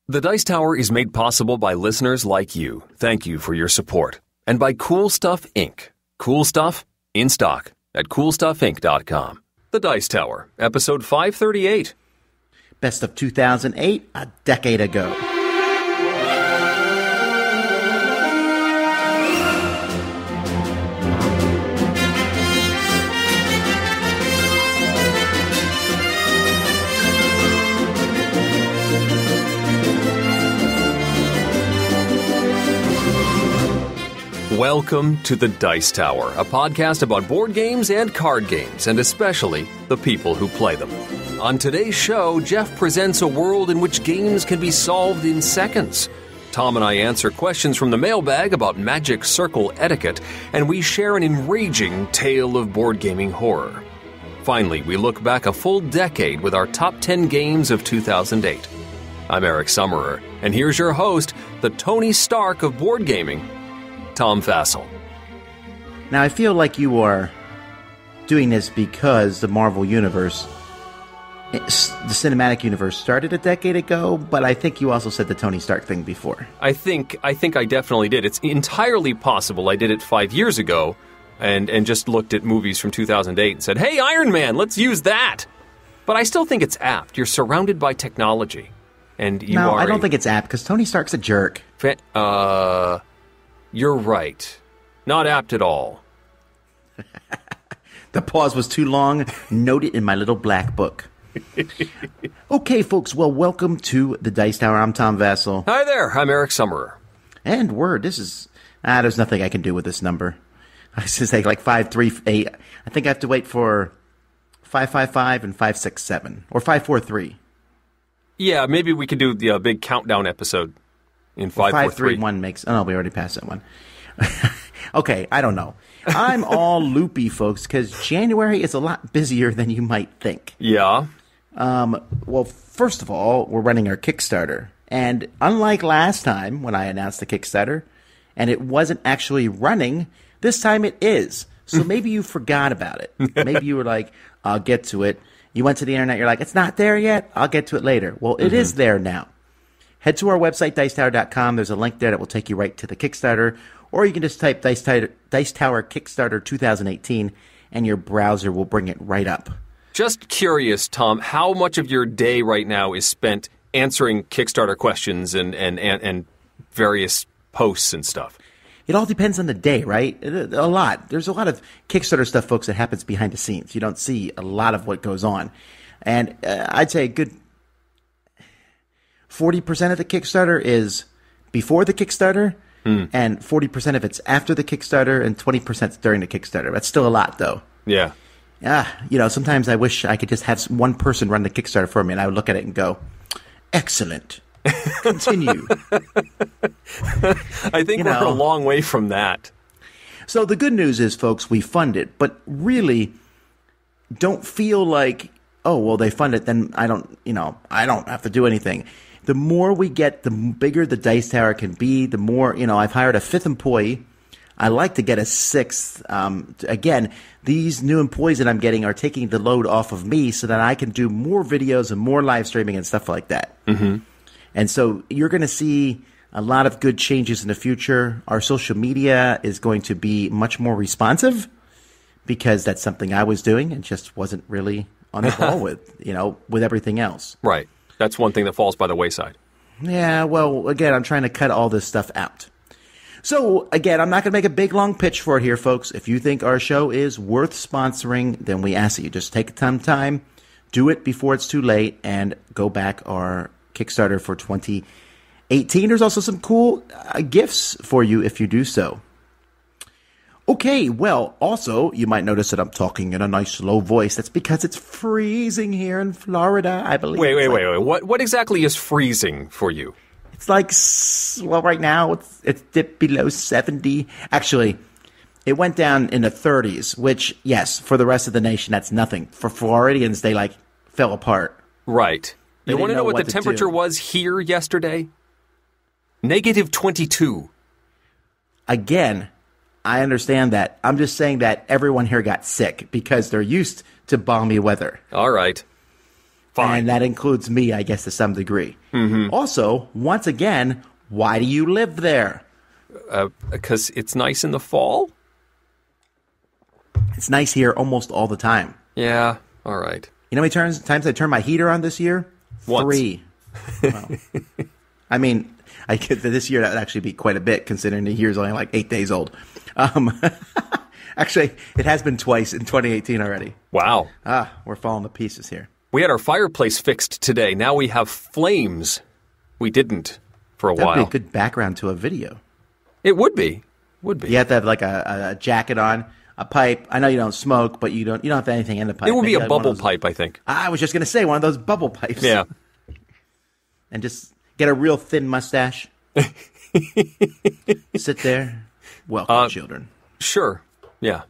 The Dice Tower is made possible by listeners like you. Thank you for your support. And by Cool Stuff Inc. Cool Stuff, in stock at CoolStuffInc.com. The Dice Tower, episode 538. Best of 2008, a decade ago. Welcome to The Dice Tower, a podcast about board games and card games, and especially the people who play them. On today's show, Geoff presents a world in which games can be solved in seconds. Tom and I answer questions from the mailbag about magic circle etiquette, and we share an enraging tale of board gaming horror. Finally, we look back a full decade with our top 10 games of 2008. I'm Eric Summerer, and here's your host, the Tony Stark of board gaming, Tom Fassel. Now, I feel like you are doing this because the Marvel Universe, the cinematic universe, started a decade ago, but I think you also said the Tony Stark thing before. I think I definitely did. It's entirely possible I did it 5 years ago and just looked at movies from 2008 and said, hey, Iron Man, let's use that. But I still think it's apt. You're surrounded by technology. And you No, are I don't think it's apt because Tony Stark's a jerk. You're right. Not apt at all. The pause was too long. Note it in my little black book. Okay, folks. Well, welcome to the Dice Tower. I'm Tom Vassell. Hi there. I'm Eric Summerer. And this is... there's nothing I can do with this number. I was going to say like 538. I think I have to wait for 555 and 567. Or 543. Yeah, maybe we could do the big countdown episode. In 531 makes... Oh, no, we already passed that one. Okay, I don't know. I'm all loopy, folks, because January is a lot busier than you might think. Yeah. Well, first of all, we're running our Kickstarter. And unlike last time when I announced the Kickstarter, and it wasn't actually running, this time it is. So maybe you forgot about it. Maybe you were like, I'll get to it. You went to the internet, you're like, it's not there yet? I'll get to it later. Well, it is there now. Head to our website, Dicetower.com. There's a link there that will take you right to the Kickstarter. Or you can just type Dice Tower Kickstarter 2018, and your browser will bring it right up. Just curious, Tom, how much of your day right now is spent answering Kickstarter questions and various posts and stuff? It all depends on the day, right? A lot. There's a lot of Kickstarter stuff, folks, that happens behind the scenes. You don't see a lot of what goes on. And I'd say a good 40% of the Kickstarter is before the Kickstarter, and 40% of it's after the Kickstarter, and 20% during the Kickstarter. That's still a lot, though. Yeah. Sometimes I wish I could just have one person run the Kickstarter for me, and I would look at it and go, excellent. Continue. I think we're a long way from that. So the good news is, folks, we fund it, but really don't feel like, oh, well, they fund it, then I don't have to do anything. The more we get, the bigger the Dice Tower can be, the more, I've hired a 5th employee. I like to get a 6th. Again, these new employees that I'm getting are taking the load off of me so that I can do more videos and more live streaming and stuff like that. Mm-hmm. And so you're going to see a lot of good changes in the future. Our social media is going to be much more responsive because that's something I was doing and just wasn't really on the ball with everything else. Right. That's one thing that falls by the wayside. Yeah, well, again, I'm trying to cut all this stuff out. So, again, I'm not going to make a big, long pitch for it here, folks. If you think our show is worth sponsoring, then we ask that you just take some time, do it before it's too late, and go back our Kickstarter for 2018. There's also some cool gifts for you if you do so. Okay, well, also, you might notice that I'm talking in a nice low voice. That's because it's freezing here in Florida, I believe. Wait. What exactly is freezing for you? It's like, well, right now, it's dipped below 70. Actually, it went down in the 30s, which, yes, for the rest of the nation, that's nothing. For Floridians, they, fell apart. Right. You want to know what the temperature was here yesterday? -22. Again, I understand that. I'm just saying that everyone here got sick because they're used to balmy weather. All right. Fine. And that includes me, I guess, to some degree. Mm-hmm. Also, once again, why do you live there? Because it's nice in the fall? It's nice here almost all the time. Yeah, all right. You know how many times I turned my heater on this year? Once. 3. Well, I mean, this year that would actually be quite a bit, considering the year's only like 8 days old. Actually, it has been twice in 2018 already. Wow. We're falling to pieces here. We had our fireplace fixed today. Now we have flames. We didn't for a while. That would be a good background to a video. It would be. Would be. You have to have like a jacket on, a pipe. I know you don't smoke, but you don't have anything in the pipe. It would be Maybe a bubble those, pipe, I think. I was just going to say one of those bubble pipes. Yeah. And just get a real thin mustache. Sit there. Welcome, children. Sure. Yeah.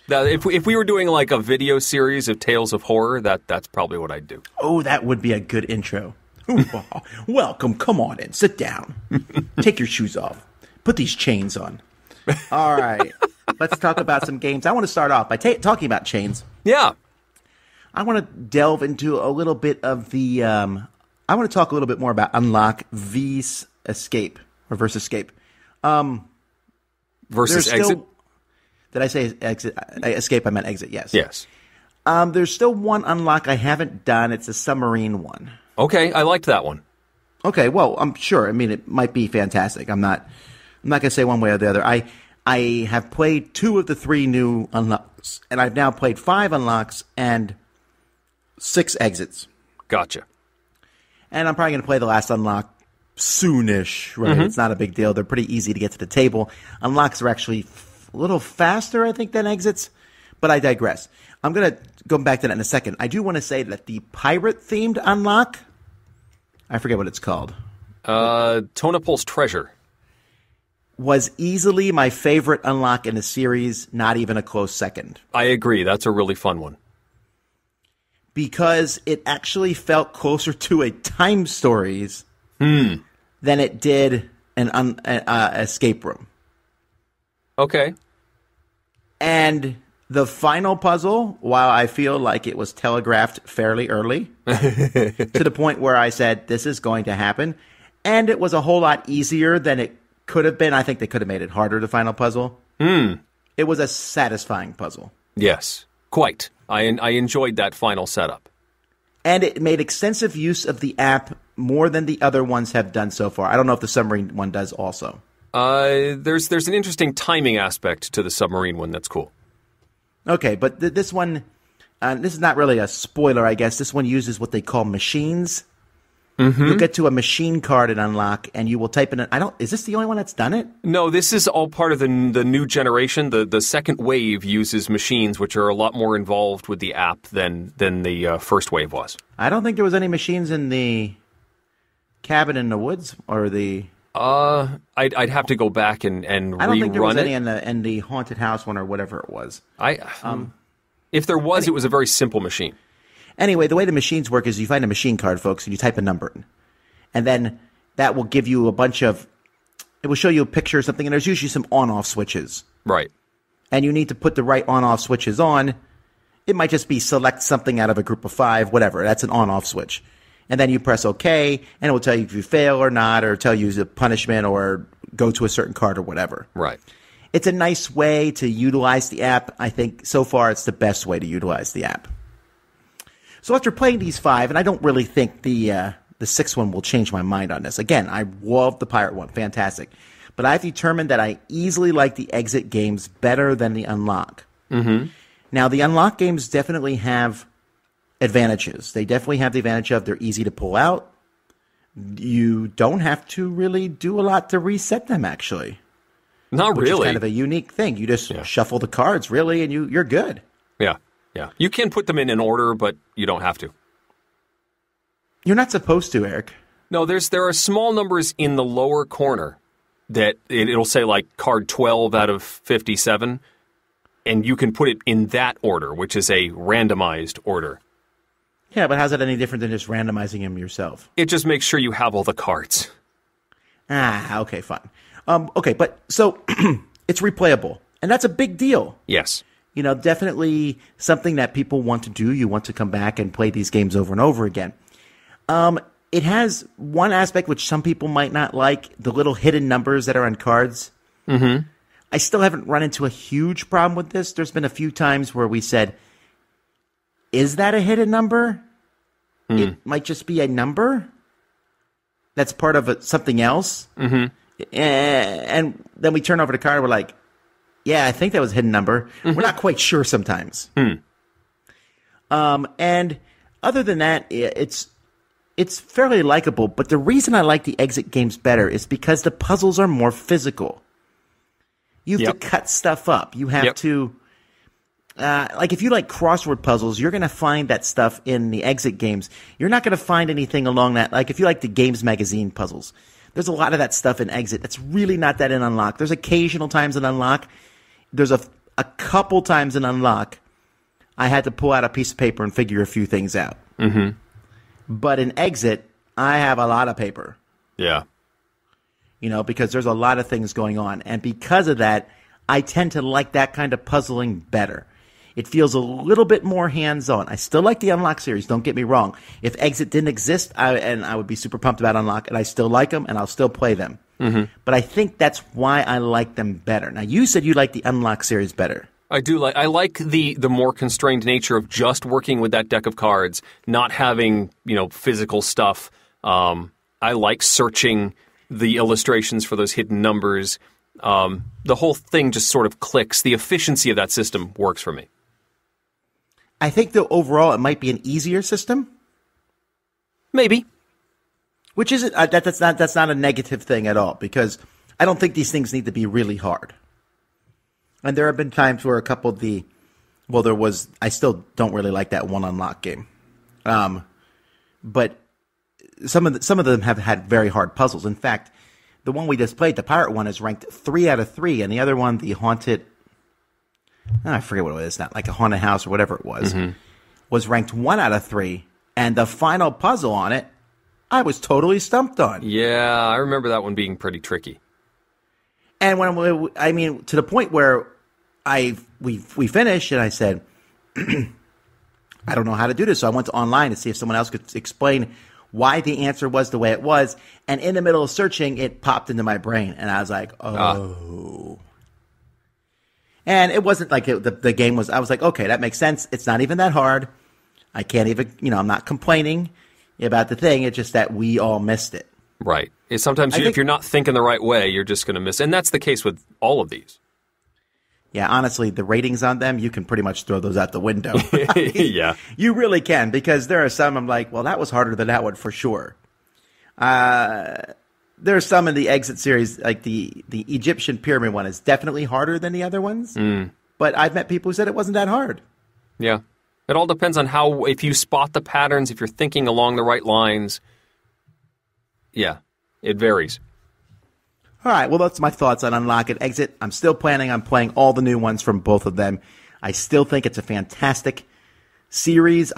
If we were doing like a video series of Tales of Horror, that's probably what I'd do. Oh, that would be a good intro. Welcome. Come on in. Sit down. Take your shoes off. Put these chains on. All right. Let's talk about some games. I want to start off by talking about chains. Yeah. I want to delve into a little bit of the... I want to talk a little bit more about Unlock vs. Escape. Or versus Escape. Versus Exit? Did I say exit? Escape, I meant exit, yes. Yes. There's still one unlock I haven't done. It's a submarine one. Okay, I liked that one. Okay, well, I'm sure. I mean, it might be fantastic. I'm not going to say one way or the other. I have played 2 of the 3 new unlocks, and I've now played 5 unlocks and 6 exits. Gotcha. And I'm probably going to play the last unlock soonish, right? Mm-hmm. It's not a big deal. They're pretty easy to get to the table. Unlocks are actually a little faster, I think, than exits, but I digress. I'm going to go back to that in a second. I do want to say that the pirate-themed unlock, I forget what it's called. Tonopol's Treasure. Was easily my favorite unlock in the series, not even a close second. I agree. That's a really fun one. Because it actually felt closer to a Time Stories than it did an escape room. Okay. And the final puzzle, while I feel like it was telegraphed fairly early, to the point where I said, this is going to happen, and it was a whole lot easier than it could have been. I think they could have made it harder, the final puzzle. It was a satisfying puzzle. Yes, quite. I enjoyed that final setup. And it made extensive use of the app more than the other ones have done so far. I don't know if the submarine one does also. There's an interesting timing aspect to the submarine one that's cool. Okay, but this one, this is not really a spoiler, I guess. This one uses what they call machines. Mm-hmm. You'll get to a machine card and unlock, and you will type in is this the only one that's done it? No, this is all part of the new generation. The second wave uses machines, which are a lot more involved with the app than the first wave was. I don't think there was any machines in the cabin in the woods, or the... I'd have to go back and rerun it. I don't think there was any in the haunted house one or whatever it was. If there was, it was a very simple machine. Anyway, the way the machines work is you find a machine card, folks, and you type a number in. And then that will give you a bunch of... It will show you a picture or something, and there's usually some on-off switches. Right. And you need to put the right on-off switches on. It might just be select something out of a group of 5, whatever. That's an on-off switch. And then you press OK, and it will tell you if you fail or not, or tell you the punishment, or go to a certain card or whatever. Right. It's a nice way to utilize the app. I think so far it's the best way to utilize the app. So after playing these 5, and I don't really think the 6th one will change my mind on this. Again, I love the pirate one. Fantastic. But I've determined that I easily like the exit games better than the unlock. Mm-hmm. Now, the unlock games definitely have advantages. They definitely have the advantage of they're easy to pull out. You don't have to really do a lot to reset them, actually. Not which really. Is kind of a unique thing. You just shuffle the cards, really, and you're good. Yeah. Yeah, you can put them in order, but you don't have to. You're not supposed to, Eric. No, there are small numbers in the lower corner that it'll say like card 12 out of 57, and you can put it in that order, which is a randomized order. Yeah, but how's that any different than just randomizing them yourself? It just makes sure you have all the cards. Okay, fine. Okay, but so it's replayable, and that's a big deal. Yes. You know, definitely something that people want to do. You want to come back and play these games over and over again. It has one aspect which some people might not like, the little hidden numbers that are on cards. Mm-hmm. I still haven't run into a huge problem with this. There's been a few times where we said, is that a hidden number? It might just be a number that's part of something else. Mm-hmm. And then we turn over the card, we're like, yeah, I think that was a hidden number. We're not quite sure sometimes. And other than that, it's fairly likable. But the reason I like the exit games better is because the puzzles are more physical. You have to cut stuff up. You have to, like if you like crossword puzzles, you're going to find that stuff in the exit games. You're not going to find anything along that. Like if you like the Games Magazine puzzles, there's a lot of that stuff in exit. That's really not that in Unlock. There's occasional times in Unlock. There's a couple times in Unlock I had to pull out a piece of paper and figure a few things out. Mm-hmm. But in exit, I have a lot of paper. Yeah. You know, because there's a lot of things going on. And because of that, I tend to like that kind of puzzling better. It feels a little bit more hands-on. I still like the Unlock series, don't get me wrong. If Exit didn't exist, I would be super pumped about Unlock, and I still like them, and I'll still play them. Mm-hmm. But I think that's why I like them better. Now, you said you like the Unlock series better. I do like. I like the more constrained nature of just working with that deck of cards, not having physical stuff. I like searching the illustrations for those hidden numbers. The whole thing just sort of clicks. The efficiency of that system works for me. I think, though, overall, it might be an easier system. Maybe. Which isn't that's not a negative thing at all, because I don't think these things need to be really hard. And there have been times where a couple of I still don't really like that one Unlock game. But some of them have had very hard puzzles. In fact, the one we just played, the pirate one, is ranked 3 out of 3, and the other one, the haunted, I forget what it was, not like a haunted house or whatever it was, was ranked 1 out of 3, and the final puzzle on it, I was totally stumped on. Yeah, I remember that one being pretty tricky. And to the point where we finished, and I said, I don't know how to do this, so I went to online to see if someone else could explain why the answer was the way it was, and in the middle of searching, it popped into my brain, and I was like, oh. And it wasn't like the game was, I was like, okay, that makes sense. It's not even that hard. I can't even, I'm not complaining about the thing. It's just that we all missed it. Right. Sometimes if you're not thinking the right way, you're just going to miss. And that's the case with all of these. Yeah, honestly, the ratings on them, you can pretty much throw those out the window. Yeah. You really can, because there are some I'm like, well, that was harder than that one for sure. There are some in the Exit series, like the Egyptian pyramid one is definitely harder than the other ones. But I've met people who said it wasn't that hard. Yeah. It all depends on if you spot the patterns, if you're thinking along the right lines. Yeah, it varies. All right, well, that's my thoughts on Unlock and Exit. I'm still planning on playing all the new ones from both of them. I still think it's a fantastic series.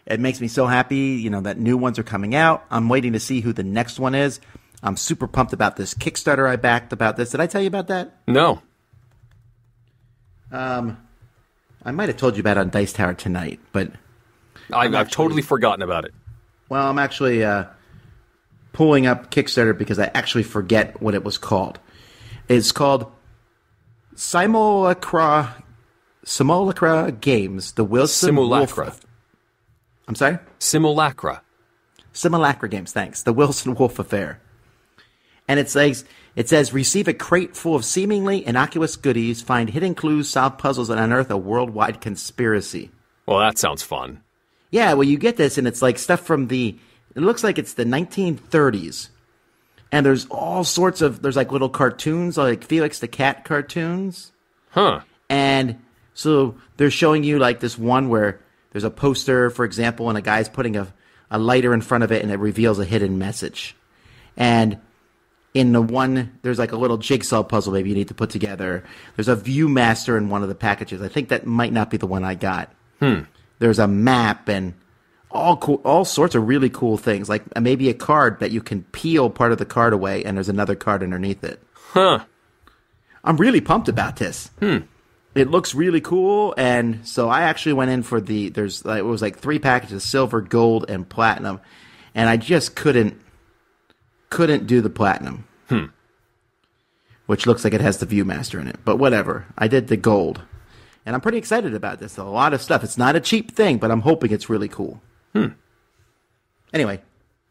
It makes me so happy, that new ones are coming out. I'm waiting to see who the next one is. I'm super pumped about this Kickstarter I backed about this. Did I tell you about that? No. I might have told you about it on Dice Tower tonight, but I've totally forgotten about it. Well, I'm actually pulling up Kickstarter because I actually forget what it was called. It's called Simulacra Games, the Wilson Simulacra. Wolfe. I'm sorry? Simulacra Games, thanks. The Wilson Wolfe Affair. And it says, receive a crate full of seemingly innocuous goodies, find hidden clues, solve puzzles, and unearth a worldwide conspiracy. Well, that sounds fun. Yeah, well, you get this, and it's like stuff from it looks like it's the 1930s. And there's all sorts of, there's like little cartoons, like Felix the Cat cartoons. Huh. And so they're showing you like this one where there's a poster, for example, and a guy's putting a lighter in front of it, and it reveals a hidden message. And in the one, there's like a little jigsaw puzzle maybe you need to put together. There's a Viewmaster in one of the packages. I think that might not be the one I got. There's a map and all sorts of really cool things, like maybe a card that you can peel part of the card away, and there's another card underneath it. Huh. I'm really pumped about this. It looks really cool, and so I actually went in for it was like 3 packages, silver, gold, and platinum. and I just couldn't do the platinum. Which looks like it has the Viewmaster in it, but whatever. I did the gold, and I'm pretty excited about this. A lot of stuff. It's not a cheap thing, but I'm hoping it's really cool. Anyway,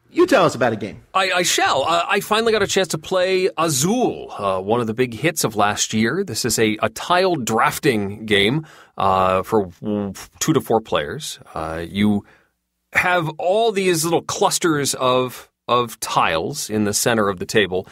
you tell us about a game. I shall. I finally got a chance to play Azul, one of the big hits of last year. This is a tiled drafting game for 2 to 4 players. You have all these little clusters of tiles in the center of the table,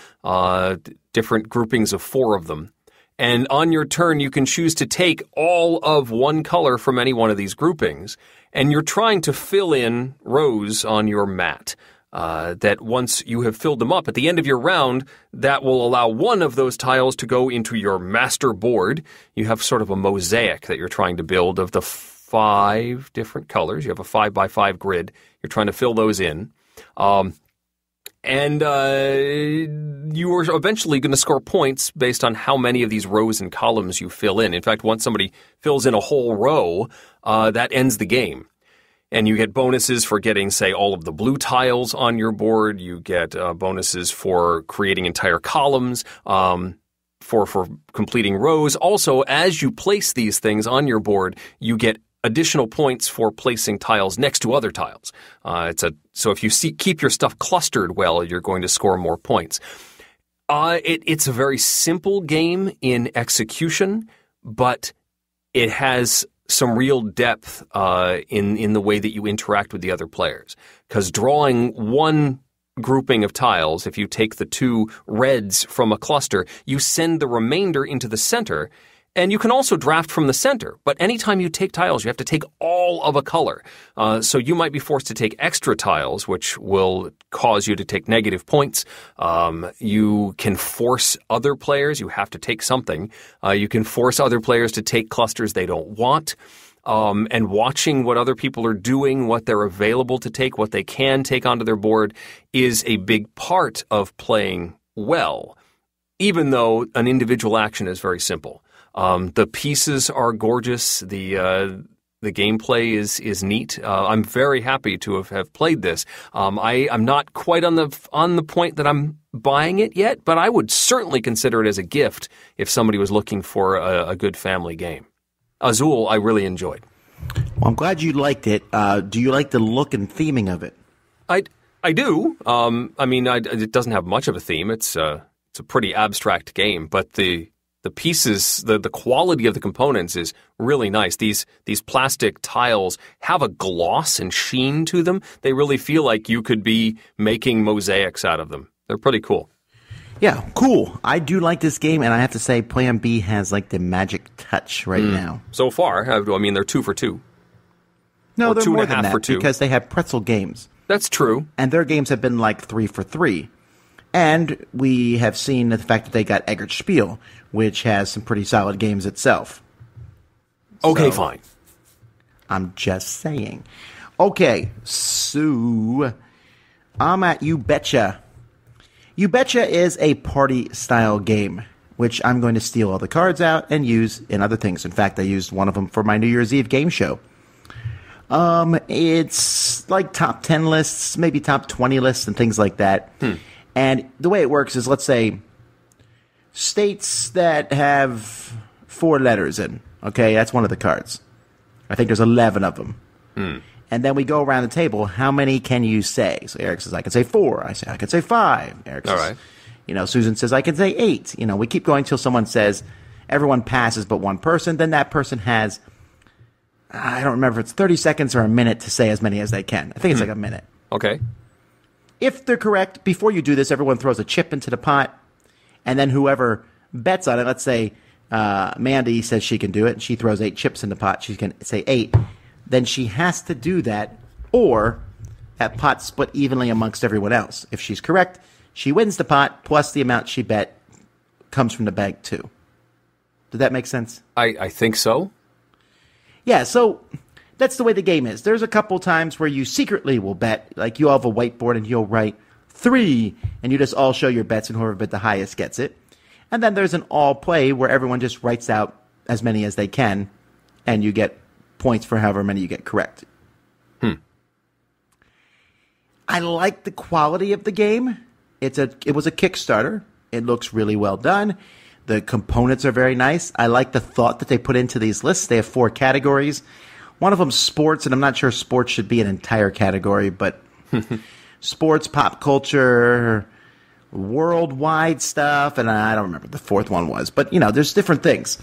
different groupings of 4 of them. And on your turn, you can choose to take all of one color from any one of these groupings, and you're trying to fill in rows on your mat. That once you have filled them up, at the end of your round, that will allow one of those tiles to go into your master board. You have sort of a mosaic that you're trying to build of the 5 different colors. You have a 5x5 grid. You're trying to fill those in. And you are eventually going to score points based on how many of these rows and columns you fill in. In fact, once somebody fills in a whole row, that ends the game. And you get bonuses for getting, say, all of the blue tiles on your board. You get bonuses for creating entire columns, for completing rows. Also, as you place these things on your board, you get additional points for placing tiles next to other tiles. So if you keep your stuff clustered well, you're going to score more points. It's a very simple game in execution, but it has some real depth in the way that you interact with the other players. Because drawing one grouping of tiles, if you take the 2 reds from a cluster, you send the remainder into the center. And you can also draft from the center, but anytime you take tiles, you have to take all of a color. So you might be forced to take extra tiles, which will cause you to take negative points. You can force other players. You have to take something. You can force other players to take clusters they don't want. And watching what other people are doing, what they're available to take, what they can take onto their board is a big part of playing well, even though an individual action is very simple. The pieces are gorgeous. The gameplay is neat. I'm very happy to have played this. I'm not quite on the point that I'm buying it yet, but I would certainly consider it as a gift if somebody was looking for a good family game. Azul, I really enjoyed. Well, I'm glad you liked it. Do you like the look and theming of it? I do. It doesn't have much of a theme. It's a pretty abstract game, but the pieces, the quality of the components is really nice. These plastic tiles have a gloss and sheen to them. They really feel like you could be making mosaics out of them. They're pretty cool. Yeah, cool. I do like this game, and I have to say Plan B has like the magic touch right now. So far, they're 2 for 2. No, or they're more than 2.5 that for 2. because they have pretzel games. That's true. And their games have been like 3 for 3. And we have seen the fact that they got Eggert Spiel, which has some pretty solid games itself. Okay, fine. I'm just saying. Okay, so I'm at You Betcha. You Betcha is a party-style game, which I'm going to steal all the cards out and use in other things. In fact, I used one of them for my New Year's Eve game show. It's like top 10 lists, maybe top 20 lists and things like that. And the way it works is, let's say, states that have 4 letters in. Okay, that's one of the cards. I think there's 11 of them. And then we go around the table. How many can you say? So Eric says, I can say 4. I say, I can say 5. Eric says, Susan says, I can say 8. We keep going till someone says, everyone passes but one person. Then that person has, I don't remember if it's 30 seconds or a minute to say as many as they can. I think it's like a minute. Okay. If they're correct, before you do this, everyone throws a chip into the pot. And then whoever bets on it, let's say Mandy says she can do it, and she throws 8 chips in the pot. She can say 8. Then she has to do that, or that pot split evenly amongst everyone else. If she's correct, she wins the pot, plus the amount she bet comes from the bag too. Did that make sense? I think so. Yeah, so that's the way the game is. There's a couple times where you secretly will bet, like you'll have a whiteboard and you'll write 3, and you just all show your bets, and whoever bet the highest gets it. And then there's an all play where everyone just writes out as many as they can, and you get points for however many you get correct. I like the quality of the game. It was a Kickstarter. It looks really well done. The components are very nice. I like the thought that they put into these lists. They have 4 categories. One of them sports, and I'm not sure sports should be an entire category, but sports, pop culture, worldwide stuff, and I don't remember what the 4th one was. But, there's different things.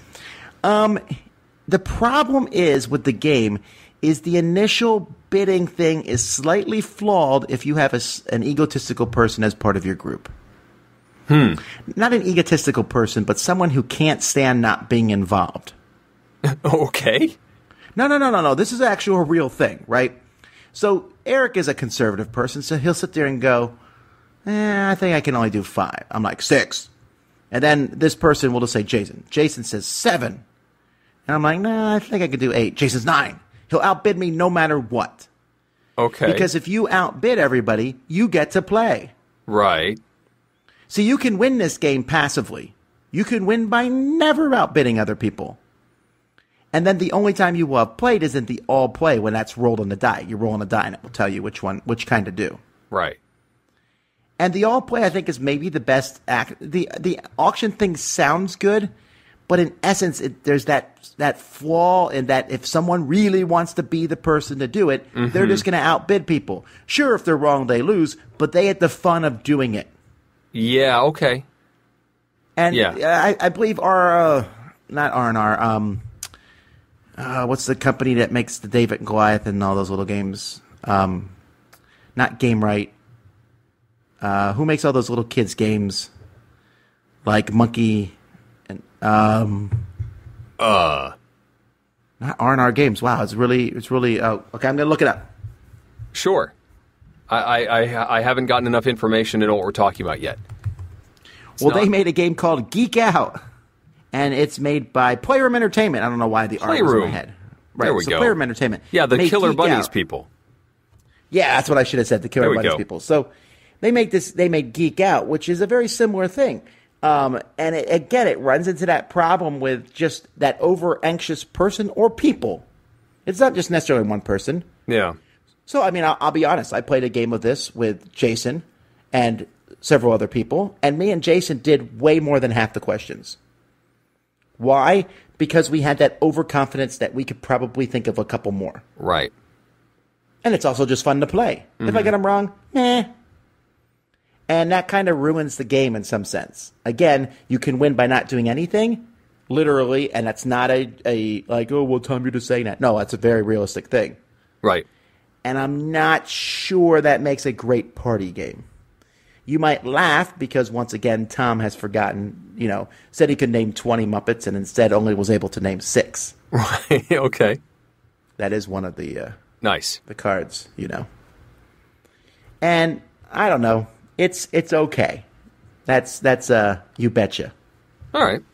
The problem is with the game is the initial bidding thing is slightly flawed if you have an egotistical person as part of your group. Not an egotistical person, but someone who can't stand not being involved. Okay. No. This is actually a real thing, right? So Eric is a conservative person, so he'll sit there and go, I think I can only do 5. I'm like, 6. And then this person will just say, Jason. Jason says 7. And I'm like, I think I could do 8. Jason's 9. He'll outbid me no matter what. Okay. Because if you outbid everybody, you get to play. Right. So you can win this game passively. You can win by never outbidding other people. And then the only time you will have played is in the all play when that's rolled on the die. You roll on a die and it will tell you which kind to do. Right. And the all play, I think, is maybe the best act. The auction thing sounds good, but in essence, there's that flaw in that if someone really wants to be the person to do it, they're just going to outbid people. Sure, if they're wrong, they lose, but they had the fun of doing it. Yeah, okay. And I believe our, not R&R, what's the company that makes the David and Goliath and all those little games? Not Game Right. Who makes all those little kids games? Like Monkey and, not R&R Games. Wow, it's really, okay, I'm going to look it up. Sure. I haven't gotten enough information to know what we're talking about yet. They made a game called Geek Out, and it's made by Playroom Entertainment. I don't know why the art was in my head. Right, there we go. Playroom Entertainment. Yeah, the Killer Geek Bunnies Out. people. Yeah, that's what I should have said, the Killer Bunnies people. So they made Geek Out, which is a very similar thing. And again, it runs into that problem with just that over-anxious person or people. It's not just necessarily one person. Yeah. So, I mean, I'll be honest. I played a game of this with Jason and several other people, and me and Jason did way more than half the questions. Why? Because we had that overconfidence that we could probably think of a couple more. Right. And it's also just fun to play. If I get them wrong, meh. And that kind of ruins the game in some sense. Again, you can win by not doing anything, literally, and that's not a like, oh, well, Tom, you're just saying that. No, that's a very realistic thing. Right. And I'm not sure that makes a great party game. You might laugh because, once again, Tom has forgotten, said he could name 20 Muppets and instead only was able to name 6. Right, okay. That is one of the nice. The cards, And I don't know. It's okay. That's you betcha. All right.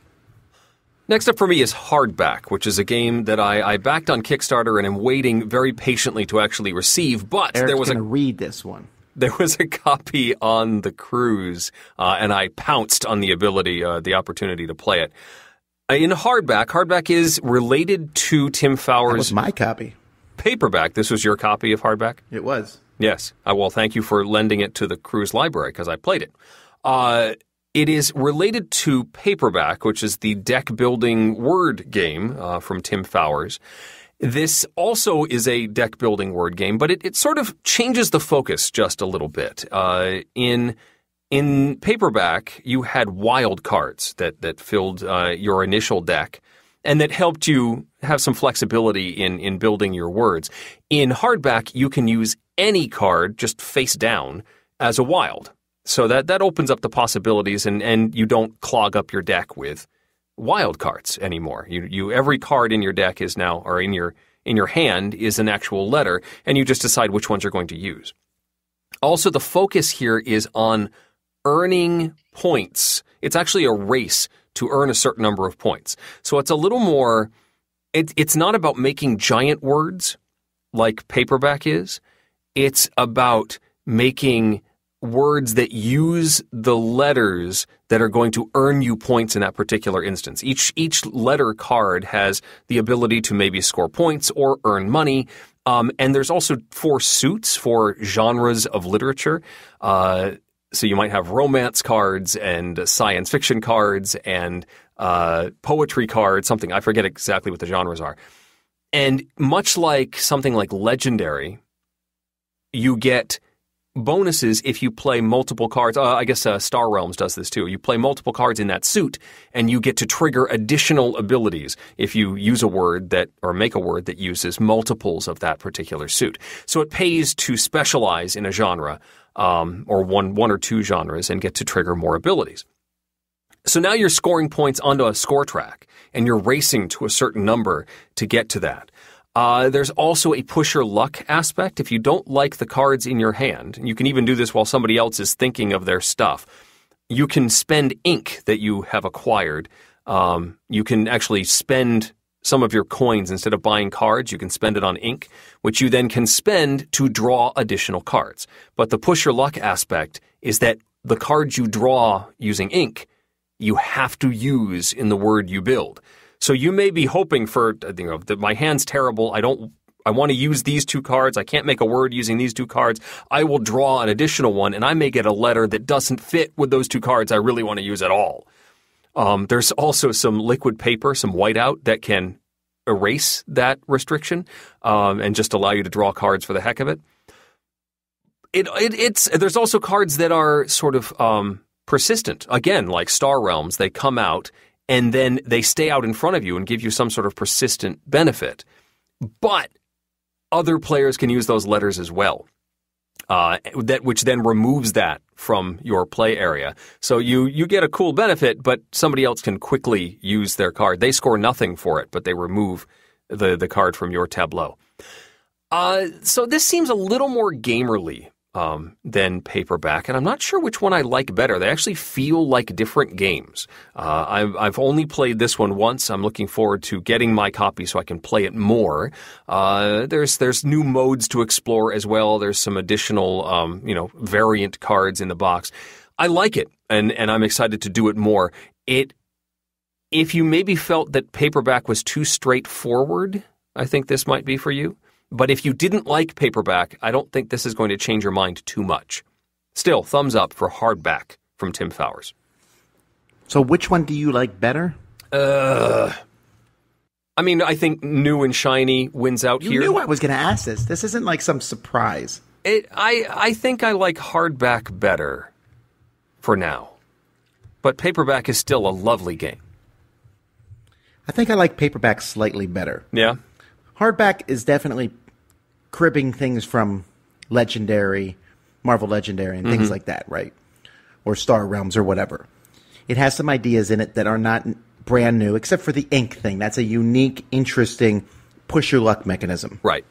Next up for me is Hardback, which is a game that I backed on Kickstarter and am waiting very patiently to actually receive. But Eric's there was going to read this one. There was a copy on the cruise, and I pounced on the opportunity to play it. In Hardback is related to Tim Fowers' That was my copy. Paperback. This was your copy of Hardback? It was. Yes. Well, thank you for lending it to the cruise library because I played it. It is related to Paperback, which is the deck-building word game from Tim Fowers. This also is a deck-building word game, but it sort of changes the focus just a little bit. In Paperback, you had wild cards that filled your initial deck and that helped you have some flexibility in building your words. In Hardback, you can use any card just face down as a wild. So that opens up the possibilities, and you don't clog up your deck with wild cards anymore. You every card in your deck is now, or in your hand, is an actual letter, and you just decide which ones you're going to use. Also, the focus here is on earning points. It's actually a race to earn a certain number of points. So it's a little more. It's not about making giant words like Paperback is. It's about making words that use the letters that are going to earn you points in that particular instance. Each letter card has the ability to maybe score points or earn money, And there's also 4 suits for genres of literature. So you might have romance cards and science fiction cards and poetry cards, something. I forget exactly what the genres are. And much like something like Legendary, you get bonuses if you play multiple cards. I guess Star Realms does this too. You play multiple cards in that suit, and you get to trigger additional abilities if you use a word or make a word that uses multiples of that particular suit. So it pays to specialize in a genre, or one or two genres, and get to trigger more abilities. So now you're scoring points onto a score track, and you're racing to a certain number to get to that. There's also a push your luck aspect. If you don't like the cards in your hand, and you can even do this while somebody else is thinking of their stuff, you can spend ink that you have acquired. You can actually spend some of your coins instead of buying cards. You can spend it on ink, which you then can spend to draw additional cards. But the push your luck aspect is that the cards you draw using ink, you have to use in the word you build. So you may be hoping for, that my hand's terrible. I want to use these 2 cards. I can't make a word using these 2 cards. I will draw an additional one, and I may get a letter that doesn't fit with those 2 cards I really want to use at all. There's also some liquid paper, some whiteout that can erase that restriction and just allow you to draw cards for the heck of it. There's also cards that are sort of persistent. Again, like Star Realms, they come out and then they stay out in front of you and give you some sort of persistent benefit. But other players can use those letters as well, which then removes that from your play area. So you get a cool benefit, but somebody else can quickly use their card. They score nothing for it, but they remove the card from your tableau. So this seems a little more gamerly than Paperback, and I'm not sure which one I like better. They actually feel like different games. I've only played this one once. I'm looking forward to getting my copy so I can play it more. There's new modes to explore as well. There's some additional variant cards in the box. I like it, and I'm excited to do it more. If you maybe felt that Paperback was too straightforward, I think this might be for you. But if you didn't like Paperback, I don't think this is going to change your mind too much. Still, thumbs up for Hardback from Tim Fowers. So which one do you like better? I think new and shiny wins out here. You knew I was going to ask this. This isn't like some surprise. I think I like Hardback better for now. But Paperback is still a lovely game. I think I like Paperback slightly better. Yeah? Hardback is definitely cribbing things from Legendary, Marvel Legendary, and things like that, right? Or Star Realms or whatever. It has some ideas in it that are not brand new, except for the ink thing. That's a unique, interesting push-your-luck mechanism. Right.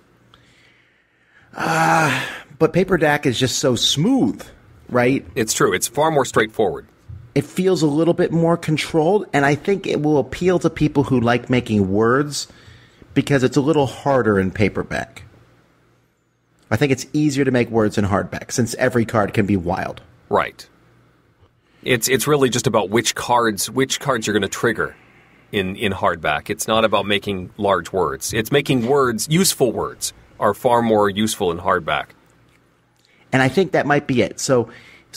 But Paperback is just so smooth, right? It's true. It's far more straightforward. It feels a little bit more controlled, and I think it will appeal to people who like making words because it's a little harder in Paperback. I think it's easier to make words in Hardback since every card can be wild. Right. It's really just about which cards you're going to trigger in Hardback. It's not about making large words. It's making words, useful words, are far more useful in Hardback. And I think that might be it. So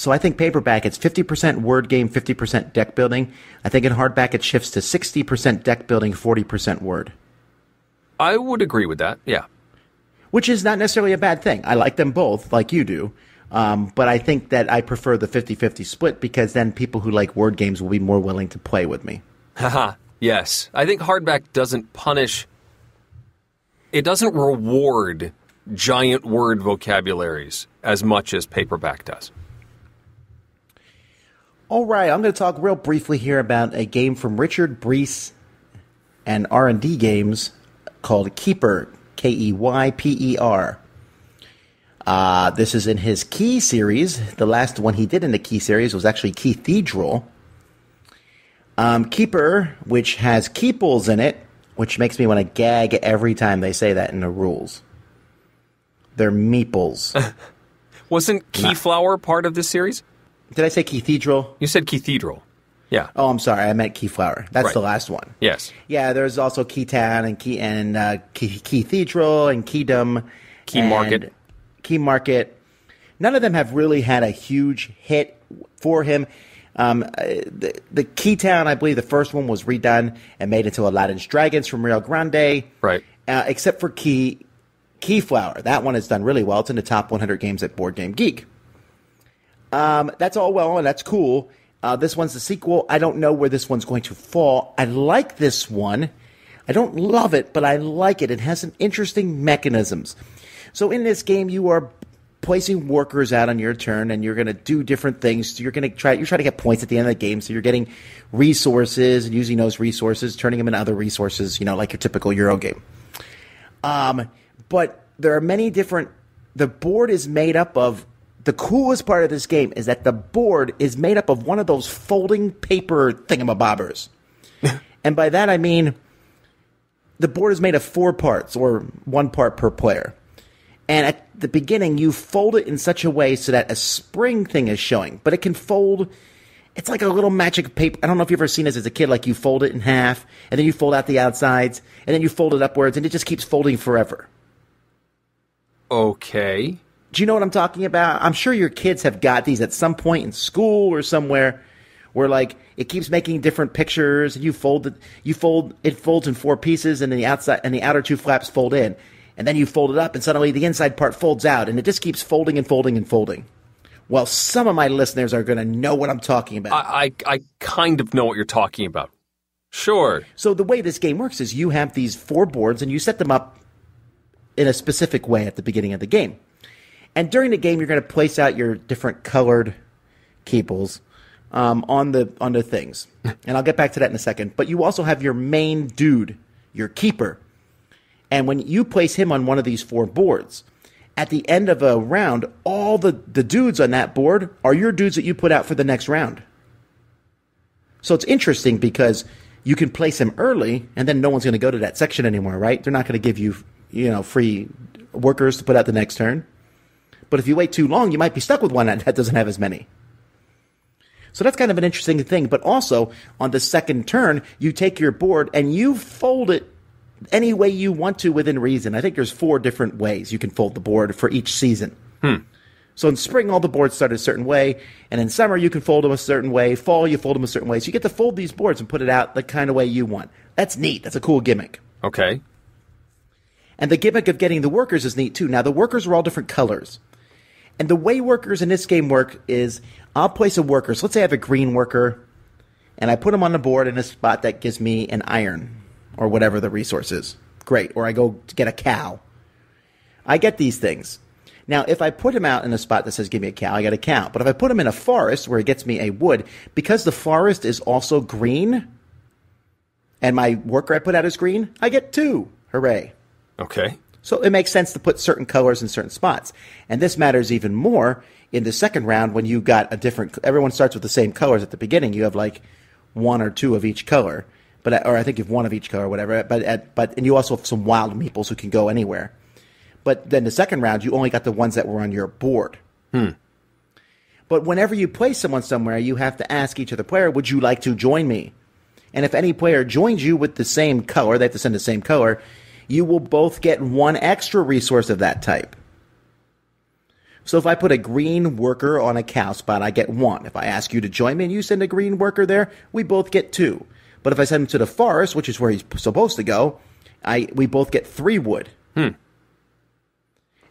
I think Paperback, it's 50% word game, 50% deck building. I think in Hardback it shifts to 60% deck building, 40% word. I would agree with that, yeah. Which is not necessarily a bad thing. I like them both, like you do. But I think that I prefer the 50-50 split because then people who like word games will be more willing to play with me. Haha, yes. I think Hardback doesn't punish... It doesn't reward giant word vocabularies as much as Paperback does. All right, I'm going to talk real briefly here about a game from Richard Brees and R&D Games called Keyper, Keyper. This is in his Key series. The last one he did in the Key series was actually Cathedral. Keyper, which has keeples in it, which makes me want to gag every time they say that in the rules. They're meeples. Wasn't Keyflower part of this series? Did I say Cathedral? You said Cathedral. Yeah. Oh, I'm sorry. I meant Keyflower. That's Right. the last one. Yes. Yeah, there's also Keytown and Cathedral and Keydom. Key Market. Key Market. None of them have really had a huge hit for him. The Keytown, I believe the first one was redone and made into Aladdin's Dragons from Rio Grande. Right. Except for Keyflower. That one has done really well. It's in the top 100 games at Board Game Geek. That's all well and that's cool. This one's the sequel. I don't know where this one's going to fall. I like this one. I don't love it, but I like it. It has some interesting mechanisms. So in this game, you are placing workers out on your turn, and you're going to do different things. So you're trying to get points at the end of the game. So you're getting resources and using those resources, turning them into other resources, like your typical Euro game. But there are many different. The board is made up of. The coolest part of this game is that the board is made up of one of those folding paper thingamabobbers. And by that I mean the board is made of 4 parts, or 1 part per player. And at the beginning, you fold it in such a way so that a spring thing is showing. But it can fold. It's like a little magic paper. I don't know if you've ever seen this as a kid. Like you fold it in half, and then you fold out the outsides, and then you fold it upwards, and it just keeps folding forever. Okay. Do you know what I'm talking about? I'm sure your kids have got these at some point in school or somewhere where, like, it keeps making different pictures, and it folds in 4 pieces, and then the outside and the outer 2 flaps fold in. And then you fold it up, and suddenly the inside part folds out, and it just keeps folding and folding and folding. Well, some of my listeners are going to know what I'm talking about. I kind of know what you're talking about. Sure. So the way this game works is you have these 4 boards, and you set them up in a specific way at the beginning of the game. And during the game, you're going to place out your different colored keeples on the things. And I'll get back to that in a second. But you also have your main dude, your Keyper. And when you place him on one of these 4 boards, at the end of a round, all the dudes on that board are your dudes that you put out for the next round. So it's interesting because you can place him early, and then no one's going to go to that section anymore, right? They're not going to give you, free workers to put out the next turn. But if you wait too long, you might be stuck with one that doesn't have as many. So that's kind of an interesting thing. But also, on the second turn, you take your board and you fold it any way you want to within reason. I think there's 4 different ways you can fold the board for each season. So in spring, all the boards start a certain way. And in summer, you can fold them a certain way. Fall, you fold them a certain way. So you get to fold these boards and put it out the kind of way you want. That's neat. That's a cool gimmick. Okay. And the gimmick of getting the workers is neat, too. Now, the workers are all different colors. And the way workers in this game work is I'll place a worker. So let's say I have a green worker, and I put him on the board in a spot that gives me an iron or whatever the resource is. Great. Or I go to get a cow. I get these things. Now, if I put him out in a spot that says give me a cow, I get a cow. But if I put him in a forest where it gets me a wood, because the forest is also green, and my worker I put out is green, I get 2. Hooray. Okay. So it makes sense to put certain colors in certain spots. And this matters even more in the second round when you got everyone starts with the same colors at the beginning. You have like 1 or 2 of each color, or I think you have 1 of each color or whatever. And you also have some wild meeples who can go anywhere. But then the second round, you only got the ones that were on your board. But whenever you place someone somewhere, you have to ask each other player, would you like to join me? And if any player joins you with the same color, they have to send the same color, you will both get 1 extra resource of that type. So if I put a green worker on a cow spot, I get 1. If I ask you to join me and you send a green worker there, we both get 2. But if I send him to the forest, which is where he's supposed to go, we both get 3 wood.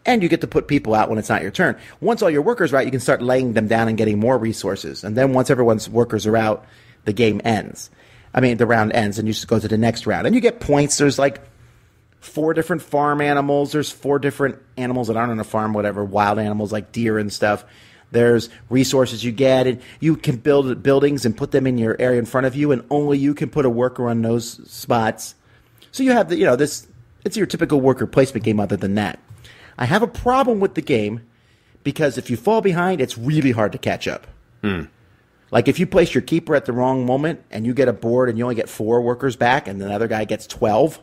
And you get to put people out when it's not your turn. Once all your workers are out, you can start laying them down and getting more resources. And then once everyone's workers are out, the game ends. The round ends, and you just go to the next round. And you get points. There's like 4 different farm animals. There's 4 different animals that aren't on a farm, whatever, wild animals like deer and stuff. There's resources you get, and you can build buildings and put them in your area in front of you, and only you can put a worker on those spots. So you have this. It's your typical worker placement game. Other than that, I have a problem with the game because if you fall behind, it's really hard to catch up. Like if you place your Keyper at the wrong moment and you get a board and you only get 4 workers back, and the other guy gets 12.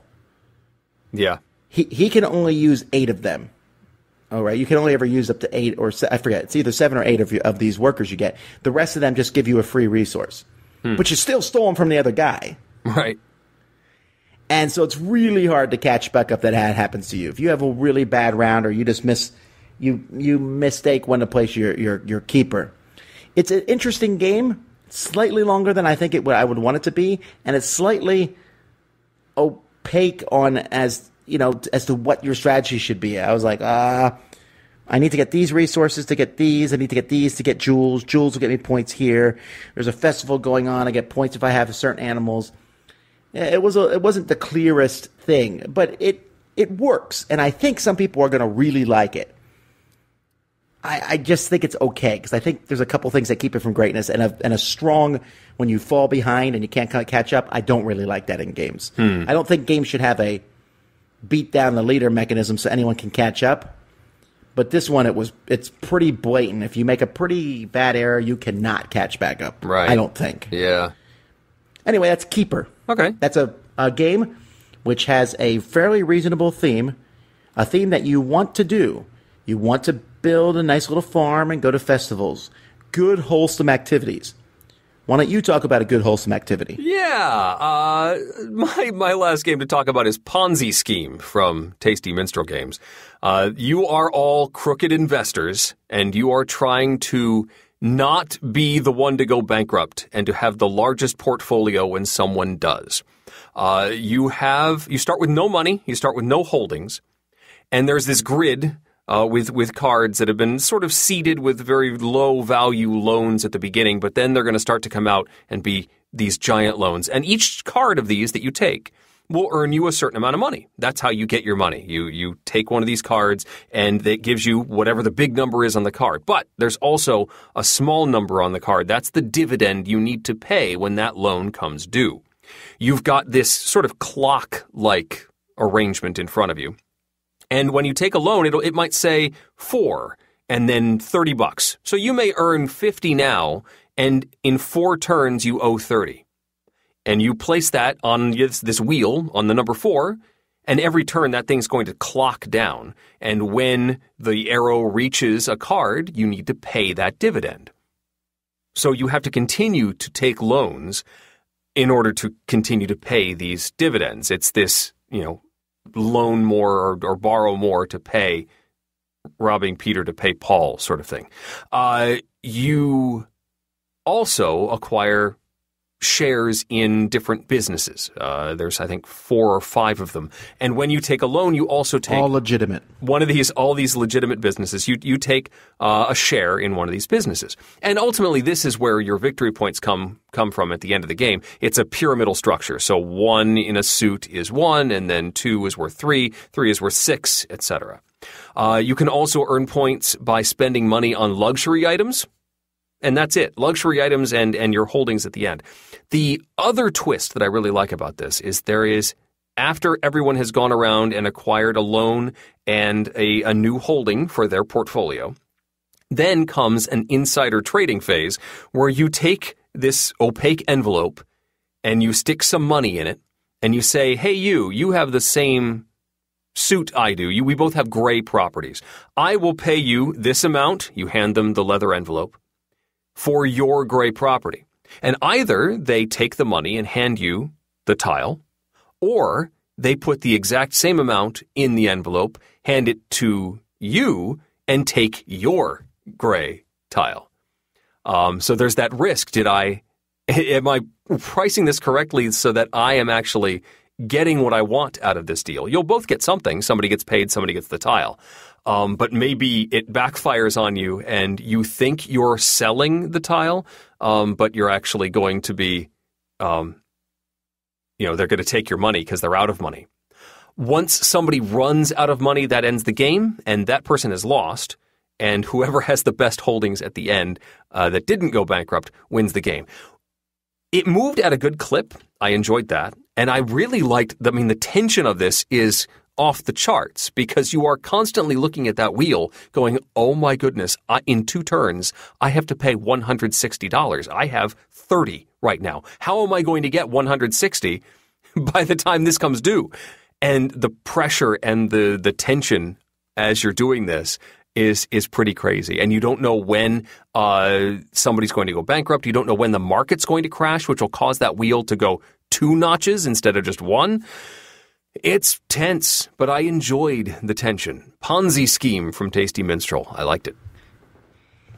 Yeah. He can only use 8 of them. All right. You can only ever use up to 8 or I forget. It's either 7 or 8 of these workers you get. The rest of them just give you a free resource. but you still stole them from the other guy. Right. And so it's really hard to catch back up that happens to you. If you have a really bad round or you just you mistake when to place your keeper. It's an interesting game, slightly longer than I think I would want it to be, and it's slightly opaque on as to what your strategy should be. I was like, I need to get these resources to get these. I need to get these to get jewels. Jewels will get me points here. There's a festival going on. I get points if I have certain animals. It wasn't the clearest thing, but it works, and I think some people are going to really like it. I just think it's okay because I think there's a couple things that keep it from greatness, and a strong when you fall behind and you can't catch up. I don't really like that in games. I don't think games should have a beat down the leader mechanism so anyone can catch up. But this one, it's pretty blatant. If you make a pretty bad error, you cannot catch back up. Right. I don't think. Yeah. Anyway, that's Keyper. Okay. That's a game which has a fairly reasonable theme, a theme that you want to do. You want to build a nice little farm and go to festivals. Good, wholesome activities. Why don't you talk about a good, wholesome activity? Yeah. My last game to talk about is Ponzi Scheme from Tasty Minstrel Games. You are all crooked investors, and you are trying to not be the one to go bankrupt and to have the largest portfolio when someone does. You start with no money, you start with no holdings, and there's this grid with cards that have been sort of seeded with very low value loans at the beginning, but then they're going to start to come out and be these giant loans. And each card of these that you take will earn you a certain amount of money. That's how you get your money. You take one of these cards, and it gives you whatever the big number is on the card. But there's also a small number on the card. That's the dividend you need to pay when that loan comes due. You've got this sort of clock-like arrangement in front of you. And when you take a loan, it might say 4 and then $30. So you may earn 50 now, and in 4 turns you owe 30. And you place that on this wheel on the number 4, and every turn that thing's going to clock down. And when the arrow reaches a card, you need to pay that dividend. So you have to continue to take loans in order to continue to pay these dividends. It's this, loan more or borrow more to pay, robbing Peter to pay Paul sort of thing. You also acquire shares in different businesses. There's, I think, 4 or 5 of them. And when you take a loan, you also take all legitimate. All these legitimate businesses. You take a share in one of these businesses. And ultimately, this is where your victory points come from at the end of the game. It's a pyramidal structure. So 1 in a suit is 1, and then 2 is worth 3, 3 is worth 6, etc. You can also earn points by spending money on luxury items. And that's it. Luxury items and your holdings at the end. The other twist that I really like about this is after everyone has gone around and acquired a loan and a new holding for their portfolio, then comes an insider trading phase where you take this opaque envelope and you stick some money in it and you say, hey, you have the same suit I do. We both have gray properties. I will pay you this amount. You hand them the leather envelope for your gray property. And either they take the money and hand you the tile, or they put the exact same amount in the envelope, hand it to you, and take your gray tile. So there's that risk. Am I pricing this correctly so that I am actually getting what I want out of this deal? You'll both get something. Somebody gets paid, somebody gets the tile. But maybe it backfires on you and you think you're selling the tile, but you're actually going to be, they're going to take your money because they're out of money. Once somebody runs out of money, that ends the game, and that person is lost, and whoever has the best holdings at the end that didn't go bankrupt wins the game. It moved at a good clip. I enjoyed that, and I really liked, the tension of this is off the charts because you are constantly looking at that wheel going, oh my goodness, in 2 turns, I have to pay $160. I have 30 right now. How am I going to get 160 by the time this comes due? And the pressure and the tension as you're doing this is pretty crazy. And you don't know when somebody's going to go bankrupt. You don't know when the market's going to crash, which will cause that wheel to go 2 notches instead of just 1. It's tense, but I enjoyed the tension. Ponzi Scheme from Tasty Minstrel. I liked it.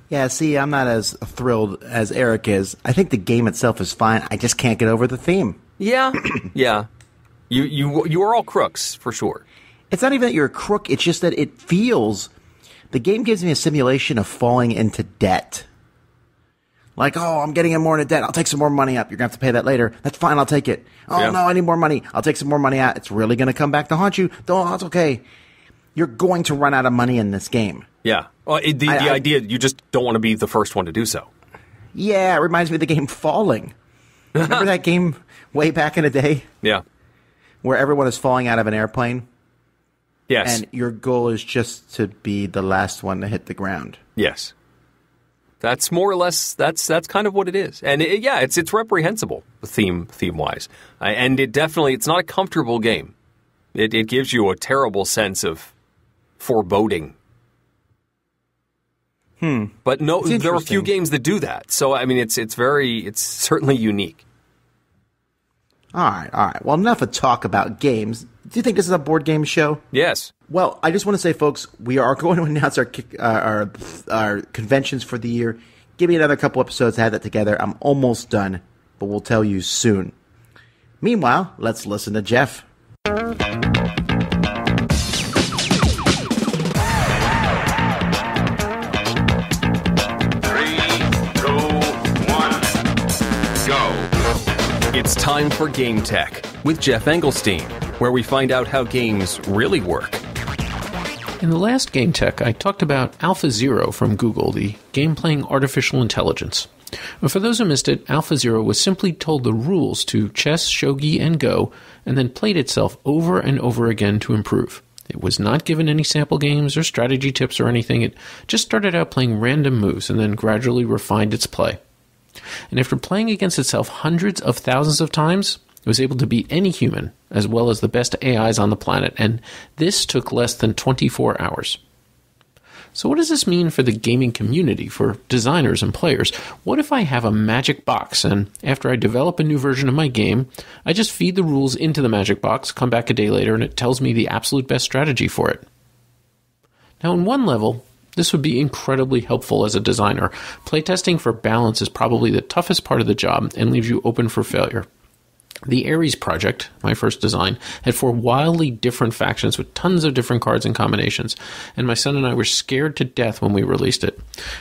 Yeah, see, I'm not as thrilled as Eric is. I think the game itself is fine. I just can't get over the theme. Yeah, yeah. You are all crooks, for sure. It's not even that you're a crook. It's just that it feels... The game gives me a simulation of falling into debt. Like, oh, I'm getting in more into debt. I'll take some more money up. You're going to have to pay that later. That's fine. I'll take it. Oh, yeah. No, I need more money. I'll take some more money out. It's really going to come back to haunt you. Don't, it's okay. You're going to run out of money in this game. Yeah. Well, the idea, you just don't want to be the first one to do so. Yeah, it reminds me of the game Falling. Remember that game way back in the day? Yeah. Where everyone is falling out of an airplane? Yes. And your goal is just to be the last one to hit the ground. Yes. That's more or less, that's kind of what it is. And it's reprehensible, theme-wise. And it's not a comfortable game. It gives you a terrible sense of foreboding. But no, there are a few games that do that. So, I mean, it's certainly unique. All right. Well, enough of talk about games. Do you think this is a board game show? Yes. Well, I just want to say, folks, we are going to announce our conventions for the year. Give me another couple episodes to have that together. I'm almost done, but we'll tell you soon. Meanwhile, let's listen to Geoff. 3, 2, 1, go. It's time for GameTek with Geoff Engelstein, where we find out how games really work. In the last GameTek, I talked about AlphaZero from Google, the game-playing artificial intelligence. But for those who missed it, AlphaZero was simply told the rules to chess, shogi, and Go, and then played itself over and over again to improve. It was not given any sample games or strategy tips or anything. It just started out playing random moves and then gradually refined its play. And after playing against itself hundreds of thousands of times, it was able to beat any human, as well as the best AIs on the planet, and this took less than 24 hours. So what does this mean for the gaming community, for designers and players? What if I have a magic box, and after I develop a new version of my game, I just feed the rules into the magic box, come back a day later, and it tells me the absolute best strategy for it? Now, on one level, this would be incredibly helpful as a designer. Playtesting for balance is probably the toughest part of the job and leaves you open for failure. The Ares project, my first design, had 4 wildly different factions with tons of different cards and combinations, and my son and I were scared to death when we released it.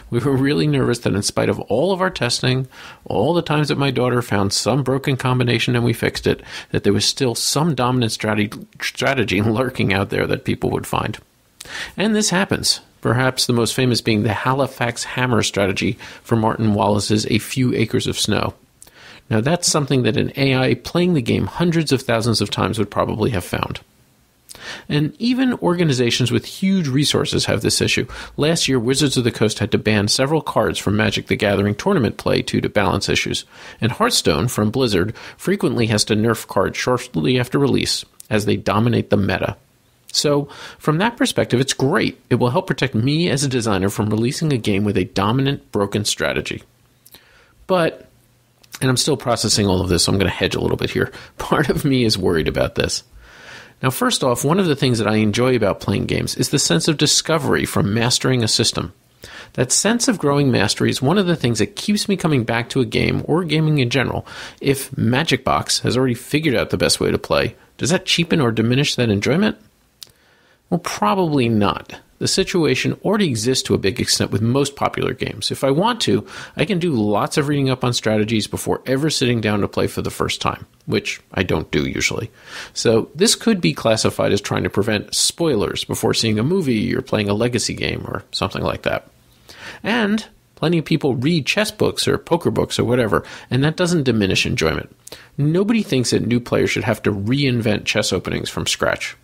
We were really nervous that in spite of all of our testing, all the times that my daughter found some broken combination and we fixed it, that there was still some dominant strategy lurking out there that people would find. And this happens. Perhaps the most famous being the Halifax Hammer strategy for Martin Wallace's A Few Acres of Snow. Now that's something that an AI playing the game hundreds of thousands of times would probably have found. And even organizations with huge resources have this issue. Last year, Wizards of the Coast had to ban several cards from Magic the Gathering tournament play due to balance issues. And Hearthstone, from Blizzard, frequently has to nerf cards shortly after release, as they dominate the meta. So, from that perspective, it's great. It will help protect me as a designer from releasing a game with a dominant, broken strategy. But, and I'm still processing all of this, so I'm going to hedge a little bit here, part of me is worried about this. Now, first off, one of the things that I enjoy about playing games is the sense of discovery from mastering a system. That sense of growing mastery is one of the things that keeps me coming back to a game, or gaming in general. If Magic Box has already figured out the best way to play, does that cheapen or diminish that enjoyment? Well, probably not. The situation already exists to a big extent with most popular games. If I want to, I can do lots of reading up on strategies before ever sitting down to play for the first time, which I don't do usually. So this could be classified as trying to prevent spoilers before seeing a movie or playing a legacy game or something like that. And plenty of people read chess books or poker books or whatever, and that doesn't diminish enjoyment. Nobody thinks that new players should have to reinvent chess openings from scratch.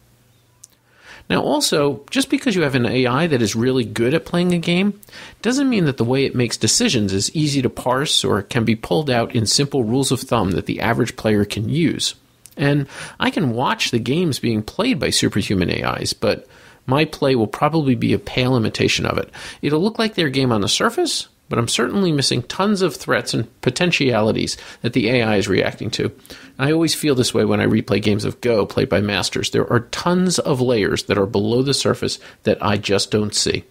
Now also, just because you have an AI that is really good at playing a game, doesn't mean that the way it makes decisions is easy to parse or can be pulled out in simple rules of thumb that the average player can use. And I can watch the games being played by superhuman AIs, but my play will probably be a pale imitation of it. It'll look like their game on the surface, but I'm certainly missing tons of threats and potentialities that the AI is reacting to. I always feel this way when I replay games of Go played by masters. There are tons of layers that are below the surface that I just don't see.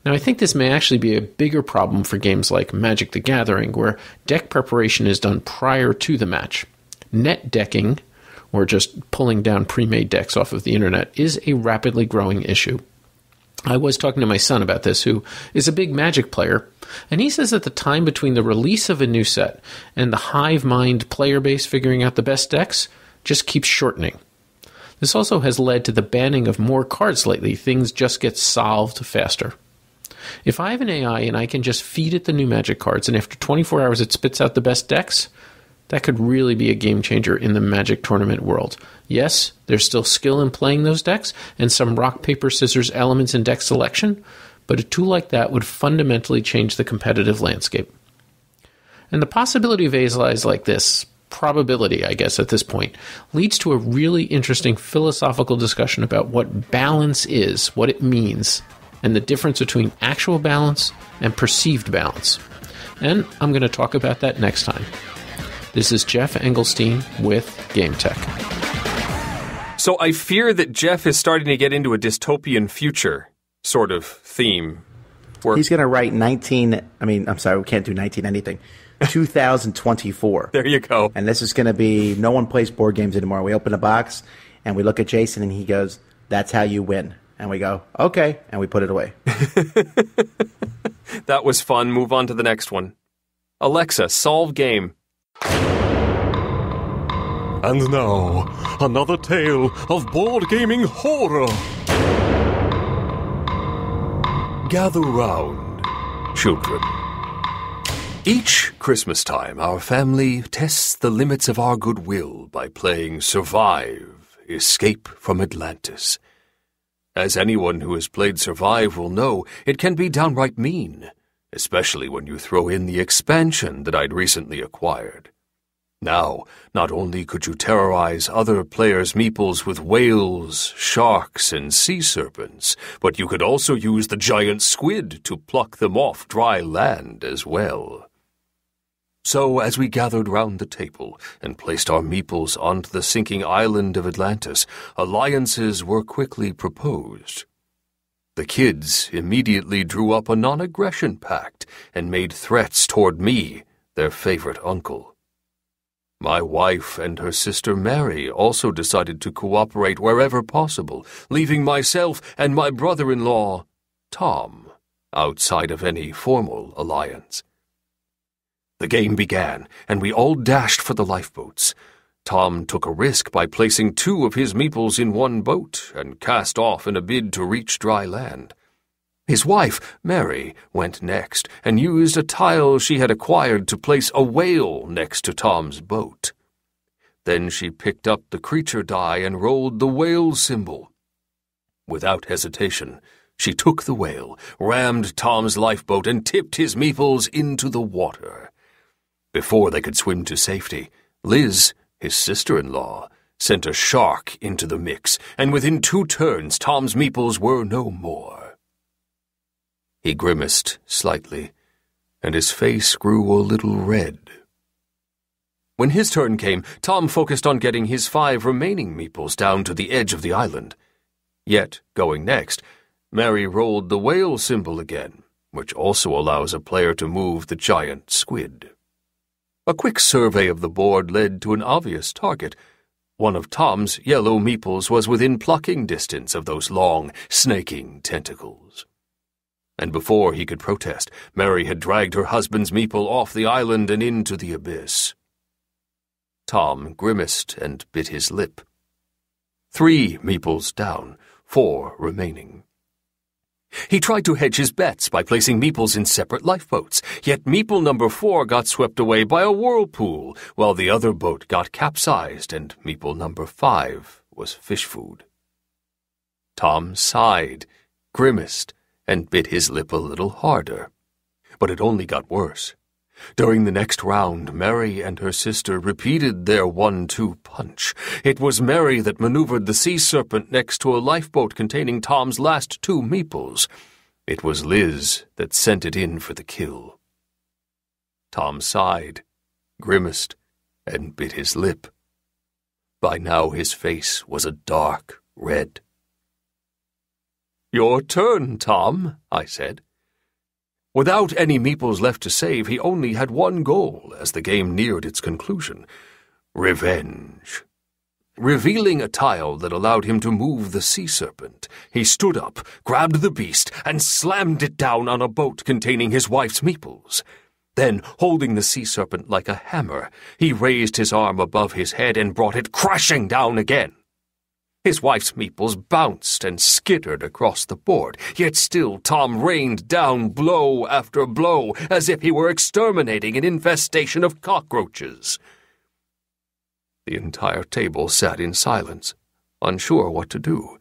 Now, I think this may actually be a bigger problem for games like Magic the Gathering, where deck preparation is done prior to the match. Net decking, or just pulling down pre-made decks off of the internet, is a rapidly growing issue. I was talking to my son about this, who is a big Magic player, and he says that the time between the release of a new set and the hive mind player base figuring out the best decks just keeps shortening. This also has led to the banning of more cards lately. Things just get solved faster. If I have an AI and I can just feed it the new Magic cards, and after 24 hours it spits out the best decks, that could really be a game changer in the Magic tournament world. Yes, there's still skill in playing those decks and some rock, paper, scissors elements in deck selection, but a tool like that would fundamentally change the competitive landscape. And the possibility of AIs like this, probability, I guess, at this point, leads to a really interesting philosophical discussion about what balance is, what it means, and the difference between actual balance and perceived balance. And I'm going to talk about that next time. This is Geoff Engelstein with GameTek. So I fear that Geoff is starting to get into a dystopian future sort of theme. He's going to write we can't do 19 anything. 2024. There you go. And this is going to be, no one plays board games anymore. We open a box and we look at Jason and he goes, "That's how you win." And we go, "Okay," and we put it away. That was fun. Move on to the next one. Alexa, solve game. And now, another tale of board gaming horror. Gather round, children. Each Christmas time, our family tests the limits of our goodwill by playing Survive, Escape from Atlantis. As anyone who has played Survive will know, it can be downright mean, especially when you throw in the expansion that I'd recently acquired. Now, not only could you terrorize other players' meeples with whales, sharks, and sea serpents, but you could also use the giant squid to pluck them off dry land as well. So, as we gathered round the table and placed our meeples onto the sinking island of Atlantis, alliances were quickly proposed. The kids immediately drew up a non-aggression pact and made threats toward me, their favorite uncle. My wife and her sister Mary also decided to cooperate wherever possible, leaving myself and my brother-in-law, Tom, outside of any formal alliance. The game began, and we all dashed for the lifeboats. Tom took a risk by placing 2 of his meeples in one boat and cast off in a bid to reach dry land. His wife, Mary, went next and used a tile she had acquired to place a whale next to Tom's boat. Then she picked up the creature die and rolled the whale symbol. Without hesitation, she took the whale, rammed Tom's lifeboat, and tipped his meeples into the water. Before they could swim to safety, Liz, his sister-in-law, sent a shark into the mix, and within 2 turns Tom's meeples were no more. He grimaced slightly, and his face grew a little red. When his turn came, Tom focused on getting his 5 remaining meeples down to the edge of the island. Yet, going next, Mary rolled the whale symbol again, which also allows a player to move the giant squid. A quick survey of the board led to an obvious target. One of Tom's yellow meeples was within plucking distance of those long, snaking tentacles. And before he could protest, Mary had dragged her husband's meeple off the island and into the abyss. Tom grimaced and bit his lip. 3 meeples down, 4 remaining. He tried to hedge his bets by placing meeples in separate lifeboats, yet meeple number 4 got swept away by a whirlpool, while the other boat got capsized and meeple number 5 was fish food. Tom sighed, grimaced, and bit his lip a little harder. But it only got worse. During the next round, Mary and her sister repeated their 1-2 punch. It was Mary that maneuvered the sea serpent next to a lifeboat containing Tom's last 2 meeples. It was Liz that sent it in for the kill. Tom sighed, grimaced, and bit his lip. By now his face was a dark red. "Your turn, Tom," I said. Without any meeples left to save, he only had one goal as the game neared its conclusion: revenge. Revealing a tile that allowed him to move the sea serpent, he stood up, grabbed the beast, and slammed it down on a boat containing his wife's meeples. Then, holding the sea serpent like a hammer, he raised his arm above his head and brought it crashing down again. His wife's meeples bounced and skittered across the board, yet still Tom rained down blow after blow as if he were exterminating an infestation of cockroaches. The entire table sat in silence, unsure what to do,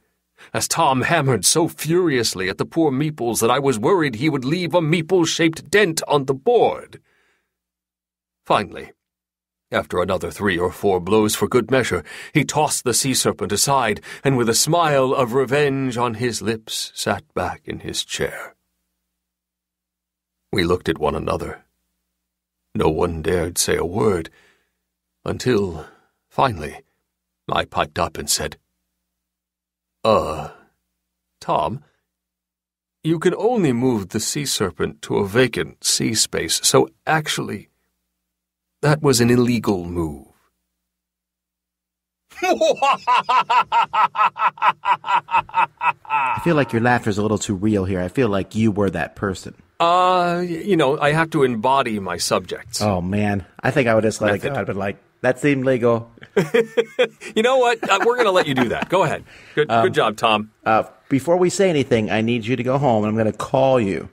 as Tom hammered so furiously at the poor meeples that I was worried he would leave a meeple-shaped dent on the board. Finally, after another 3 or 4 blows for good measure, he tossed the sea serpent aside, and with a smile of revenge on his lips, sat back in his chair. We looked at one another. No one dared say a word, until, finally, I piped up and said, Tom, you can only move the sea serpent to a vacant sea space, so actually, that was an illegal move." I feel like your laughter's a little too real here. I feel like you were that person. I have to embody my subjects. Oh, man. I think I would just let it go. I'd been like, that seemed legal. You know what? We're going to let you do that. Go ahead. Good job, Tom. Before we say anything, I need you to go home, and I'm going to call you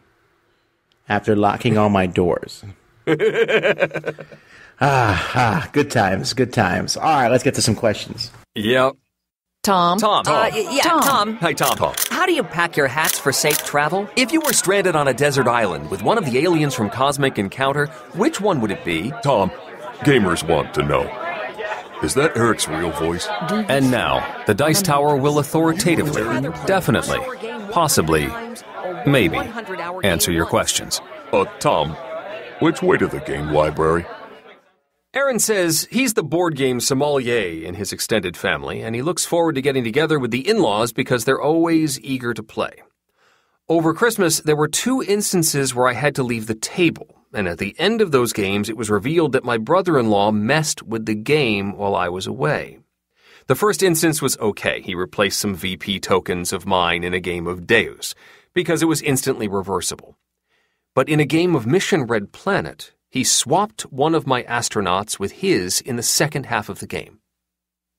after locking all my doors. Good times, good times. All right, let's get to some questions. Yep. Tom. Tom. Tom. Hi, Tom. How do you pack your hats for safe travel? If you were stranded on a desert island with one of the aliens from Cosmic Encounter, which one would it be? Tom, gamers want to know. Is that Eric's real voice? And now, the Dice Tower will authoritatively, definitely, possibly, maybe, answer your questions. Tom, which way to the game library? Aaron says he's the board game sommelier in his extended family, and he looks forward to getting together with the in-laws because they're always eager to play. Over Christmas, there were 2 instances where I had to leave the table, and at the end of those games, it was revealed that my brother-in-law messed with the game while I was away. The first instance was okay. He replaced some VP tokens of mine in a game of Deus, because it was instantly reversible. But in a game of Mission Red Planet, he swapped one of my astronauts with his in the second half of the game.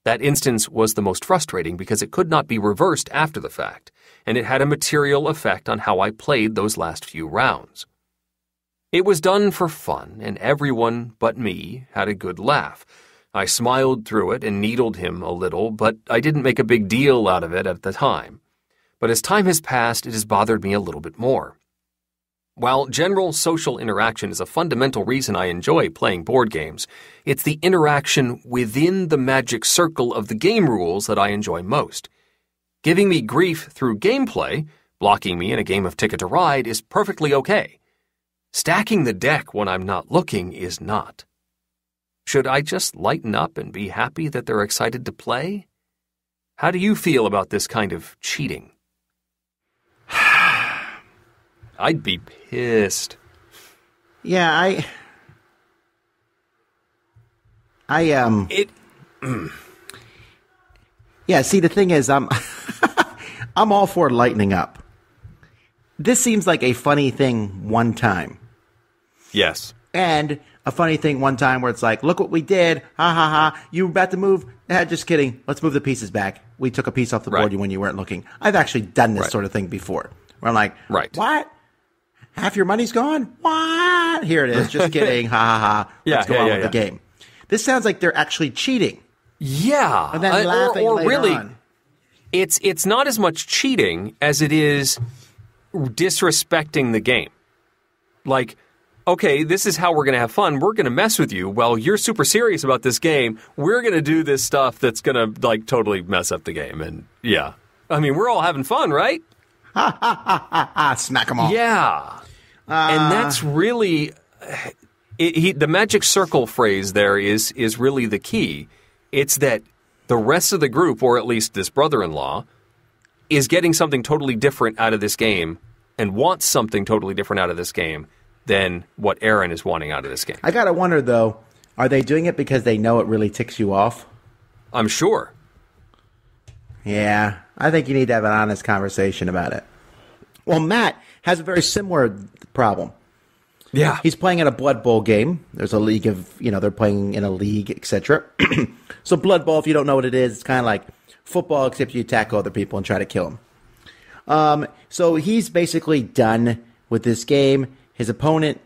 That instance was the most frustrating because it could not be reversed after the fact, and it had a material effect on how I played those last few rounds. It was done for fun, and everyone but me had a good laugh. I smiled through it and needled him a little, but I didn't make a big deal out of it at the time. But as time has passed, it has bothered me a little bit more. While general social interaction is a fundamental reason I enjoy playing board games, it's the interaction within the magic circle of the game rules that I enjoy most. Giving me grief through gameplay, blocking me in a game of Ticket to Ride, is perfectly okay. Stacking the deck when I'm not looking is not. Should I just lighten up and be happy that they're excited to play? How do you feel about this kind of cheating? I'd be pissed. Yeah, Yeah, see, the thing is, I'm all for lightening up. This seems like a funny thing one time. Yes. And a funny thing one time where it's like, look what we did. Ha ha ha. You were about to move. Just kidding. Let's move the pieces back. We took a piece off the board when you weren't looking. I've actually done this sort of thing before. Where I'm like, what? Half your money's gone? What? Here it is. Just kidding. Ha ha ha. Let's go on with the game. This sounds like they're actually cheating. Yeah. And then laughing or later really, on. It's not as much cheating as it is disrespecting the game. Like, okay, this is how we're going to have fun. We're going to mess with you. Well, you're super serious about this game. We're going to do this stuff that's going to, like, totally mess up the game. And, yeah. I mean, we're all having fun, right? Ha, ha, ha, ha, ha. Smack them all. Yeah. And that's really... the magic circle phrase there is really the key. It's that the rest of the group, or at least this brother-in-law, is getting something totally different out of this game and wants something totally different out of this game than what Aaron is wanting out of this game. I gotta wonder, though, are they doing it because they know it really ticks you off? I'm sure. Yeah, I think you need to have an honest conversation about it. Well, Matt has a very similar problem. Yeah. He's playing in a Blood Bowl game. There's a league of, they're playing in a league, etc. So Blood Bowl, if you don't know what it is, it's kind of like football, except you attack other people and try to kill them. So he's basically done with this game. His opponent,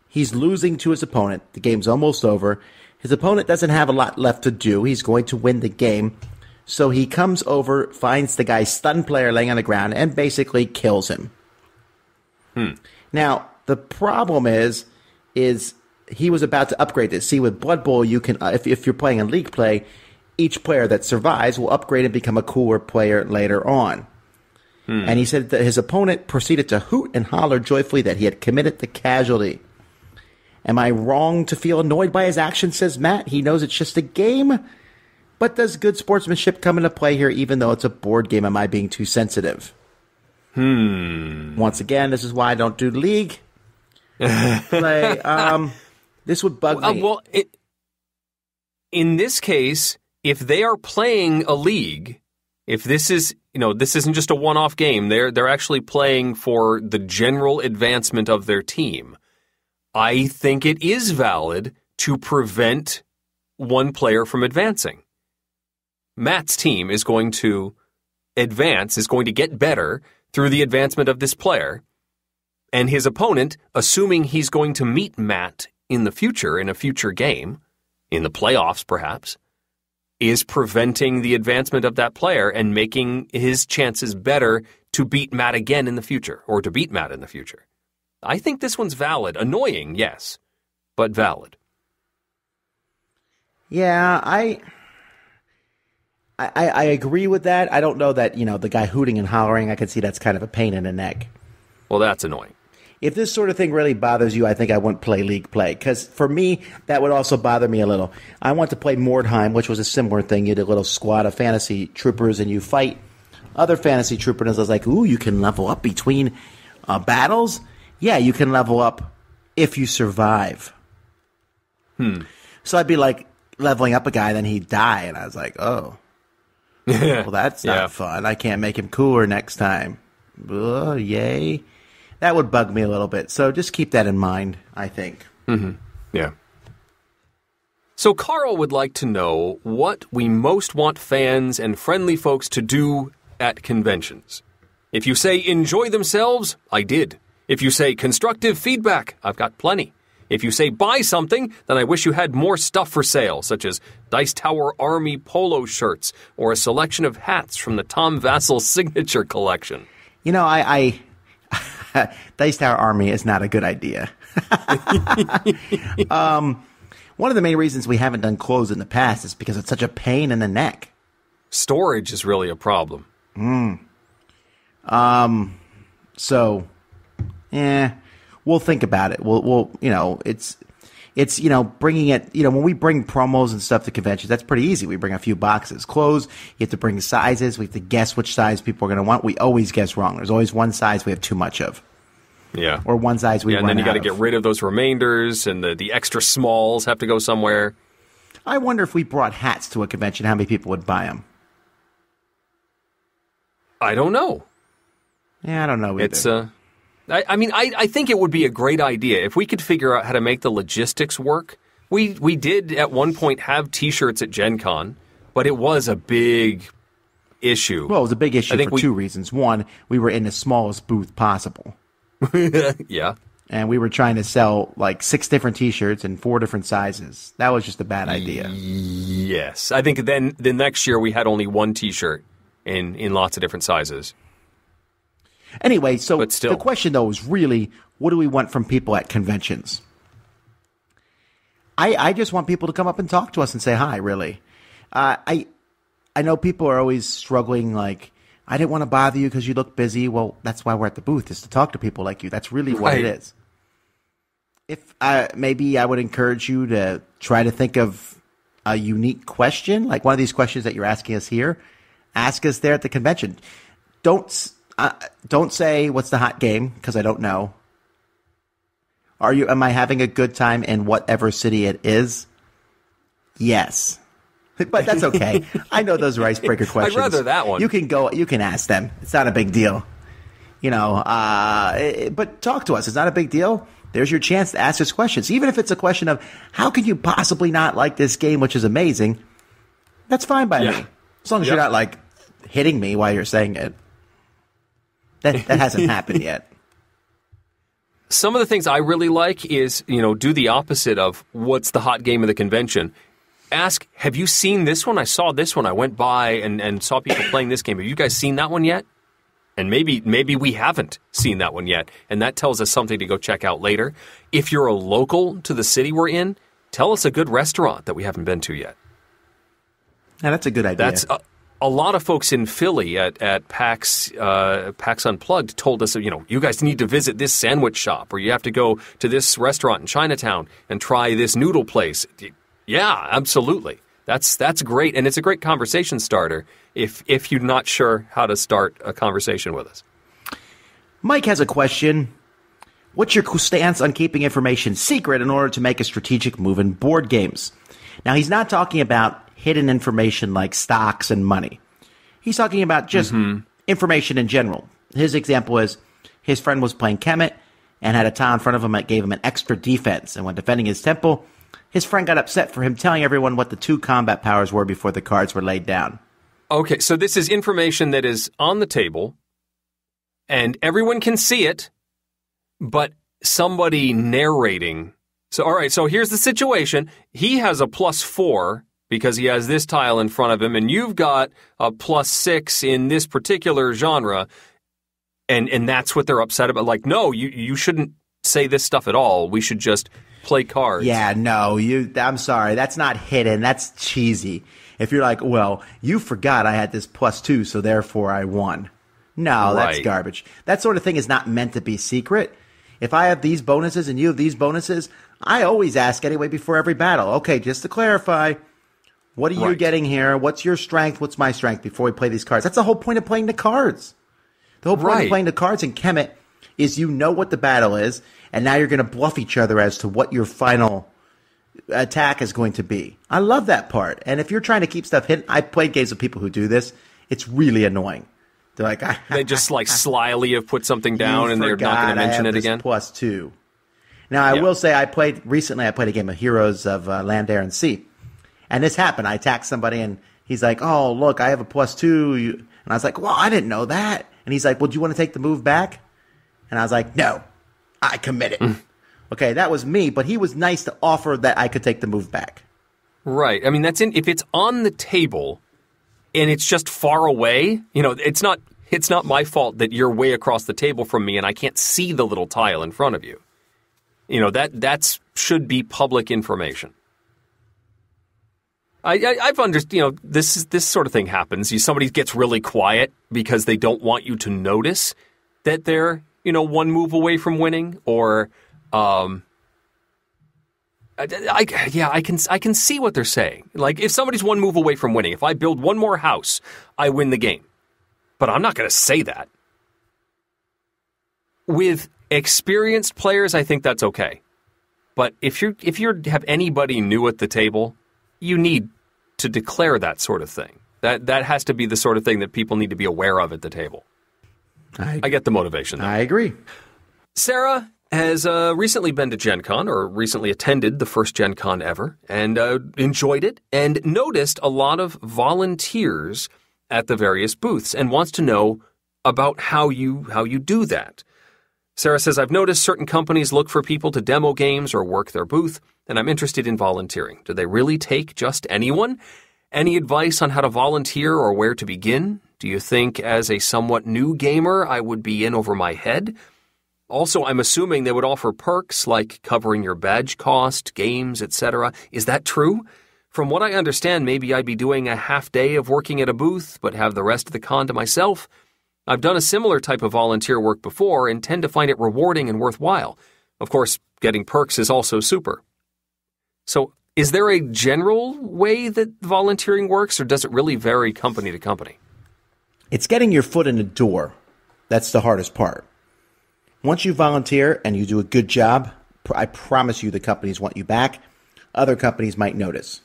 he's losing to his opponent. The game's almost over. His opponent doesn't have a lot left to do. He's going to win the game. So he comes over, finds the guy's stunned player laying on the ground, and basically kills him. Now, the problem is he was about to upgrade this. See, with Blood Bowl, you can, if you're playing a league play, each player that survives will upgrade and become a cooler player later on. And he said that his opponent proceeded to hoot and holler joyfully that he had committed the casualty. Am I wrong to feel annoyed by his actions, says Matt? He knows it's just a game. But does good sportsmanship come into play here, even though it's a board game? Am I being too sensitive? Once again, this is why I don't do league play. This would bug me. Well, in this case, if they are playing a league, if this is, this isn't just a one-off game, they're actually playing for the general advancement of their team. I think it is valid to prevent one player from advancing. Matt's team is going to advance, is going to get better through the advancement of this player, and his opponent, assuming he's going to meet Matt in the future, in a future game, in the playoffs perhaps, is preventing the advancement of that player and making his chances better to beat Matt again in the future, or to beat Matt in the future. I think this one's valid. Annoying, yes, but valid. Yeah, I agree with that. I don't know that, the guy hooting and hollering, I can see that's kind of a pain in the neck. Well, that's annoying. If this sort of thing really bothers you, I think I wouldn't play league play. Because for me, that would also bother me a little. I want to play Mordheim, which was a similar thing. You did a little squad of fantasy troopers and you fight other fantasy troopers. I was like, ooh, you can level up between battles? Yeah, you can level up if you survive. So I'd be like leveling up a guy, then he'd die. And I was like, oh. Well, that's not fun. I can't make him cooler next time. Yay. That would bug me a little bit. So just keep that in mind, I think. Yeah. So Carl would like to know what we most want fans and friendly folks to do at conventions. If you say enjoy themselves, I did. If you say constructive feedback, I've got plenty. If you say buy something, then I wish you had more stuff for sale, such as Dice Tower Army polo shirts or a selection of hats from the Tom Vassell signature collection. I Dice Tower Army is not a good idea. One of the main reasons we haven't done clothes in the past is because it's such a pain in the neck. Storage is really a problem. So, we'll think about it. We'll it's bringing it, when we bring promos and stuff to conventions, that's pretty easy. We bring a few boxes. Clothes, you have to bring sizes. We have to guess which size people are going to want. We always guess wrong. There's always one size we have too much of. Yeah. Or one size we run out of. And then you got to get rid of those remainders, and the extra smalls have to go somewhere. I wonder if we brought hats to a convention, how many people would buy them? I don't know. Yeah, I don't know either. I think it would be a great idea if we could figure out how to make the logistics work. We did at one point have T-shirts at Gen Con, but it was a big issue. Well, it was a big issue for two reasons. One, we were in the smallest booth possible. Yeah. And we were trying to sell like 6 different T-shirts in 4 different sizes. That was just a bad idea. Yes. I think then the next year we had only one T-shirt in lots of different sizes. Anyway, so the question, though, is really what do we want from people at conventions? I just want people to come up and talk to us and say hi, really. I know people are always struggling, like, I didn't want to bother you because you look busy. Well, that's why we're at the booth, is to talk to people like you. That's really what it is. If maybe I would encourage you to try to think of a unique question, like one of these questions that you're asking us here. Ask us there at the convention. Don't say what's the hot game, because I don't know. Am I having a good time in whatever city it is? Yes. But that's okay. I know those are icebreaker questions. I'd rather that one. You can ask them. It's not a big deal. But talk to us. It's not a big deal. There's your chance to ask us questions. Even if it's a question of, how can you possibly not like this game, which is amazing? That's fine by me. As long as you're not, like, hitting me while you're saying it. That hasn't happened yet. Some of the things I really like is, do the opposite of what's the hot game of the convention. Ask, have you seen this one? I saw this one. I went by and saw people playing this game. Have you guys seen that one yet? And maybe we haven't seen that one yet, and that tells us something to go check out later. If you're a local to the city we're in, tell us a good restaurant that we haven't been to yet. Yeah, that's a good idea. That's a lot of folks in Philly at PAX Unplugged told us, you guys need to visit this sandwich shop, or you have to go to this restaurant in Chinatown and try this noodle place. Yeah, absolutely. That's great, and it's a great conversation starter if you're not sure how to start a conversation with us. Mike has a question. What's your stance on keeping information secret in order to make a strategic move in board games? Now, he's not talking about hidden information like stocks and money. He's talking about just information in general. His example is his friend was playing Kemet and had a tile in front of him that gave him an extra defense. And when defending his temple, his friend got upset for him telling everyone what the 2 combat powers were before the cards were laid down. Okay, so this is information that is on the table, and everyone can see it, but somebody narrating. So, all right, so here's the situation. He has a +4 because he has this tile in front of him, and you've got a +6 in this particular genre, and that's what they're upset about. Like, no, you shouldn't say this stuff at all. We should just play cards. Yeah, no, I'm sorry. That's not hidden. That's cheesy. If you're like, well, you forgot I had this +2, so therefore I won. No, that's garbage. That sort of thing is not meant to be secret. If I have these bonuses and you have these bonuses, I always ask anyway before every battle. Okay, just to clarify, what are you getting here? What's your strength? What's my strength before we play these cards? That's the whole point of playing the cards. The whole point of playing the cards in Kemet is you know what the battle is, and now you're going to bluff each other as to what your final attack is going to be. I love that part. And if you're trying to keep stuff hidden, I played games with people who do this. It's really annoying. They're like, they just like slyly have put something down and they're not going to mention it again. +2. Now, I will say I played a game of Heroes of Land, Air, and Sea. And this happened. I attacked somebody and he's like, oh, look, I have a +2. And I was like, well, I didn't know that. And he's like, well, do you want to take the move back? And I was like, no, I committed. Okay, that was me, but he was nice to offer that I could take the move back. Right. I mean, if it's on the table and it's just far away, it's not my fault that you're way across the table from me and I can't see the little tile in front of you. That should be public information. I've understood, this sort of thing happens. Somebody gets really quiet because they don't want you to notice that they're, one move away from winning, or I can see what they're saying. Like, if somebody's one move away from winning, if I build one more house, I win the game. But I'm not going to say that. With experienced players, I think that's okay. But if you have anybody new at the table, you need to declare that sort of thing. That has to be the sort of thing that people need to be aware of at the table. I get the motivation, though. I agree. Sarah has recently been to Gen Con, or recently attended the first Gen Con ever, and enjoyed it, and noticed a lot of volunteers at the various booths, and wants to know about how you do that. Sarah says, I've noticed certain companies look for people to demo games or work their booth, and I'm interested in volunteering. Do they really take just anyone? Any advice on how to volunteer or where to begin? Do you think as a somewhat new gamer I would be in over my head? Also, I'm assuming they would offer perks like covering your badge cost, games, etc. Is that true? From what I understand, maybe I'd be doing a half day of working at a booth, but have the rest of the con to myself. I've done a similar type of volunteer work before and tend to find it rewarding and worthwhile. Of course, getting perks is also super. So, is there a general way that volunteering works, or does it really vary company to company? It's getting your foot in the door. That's the hardest part. Once you volunteer and you do a good job, I promise you the companies want you back. Other companies might notice.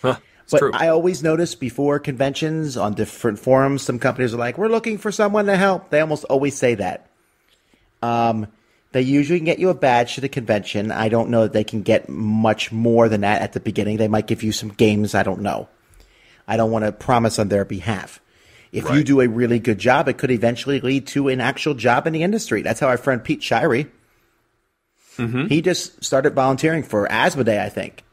But true. I always notice before conventions on different forums, some companies are like, we're looking for someone to help. They almost always say that. They usually can get you a badge to the convention. I don't know that they can get much more than that at the beginning. They might give you some games. I don't know. I don't want to promise on their behalf. If you do a really good job, it could eventually lead to an actual job in the industry. That's how our friend Pete Shirey, he just started volunteering for Asmodee, I think.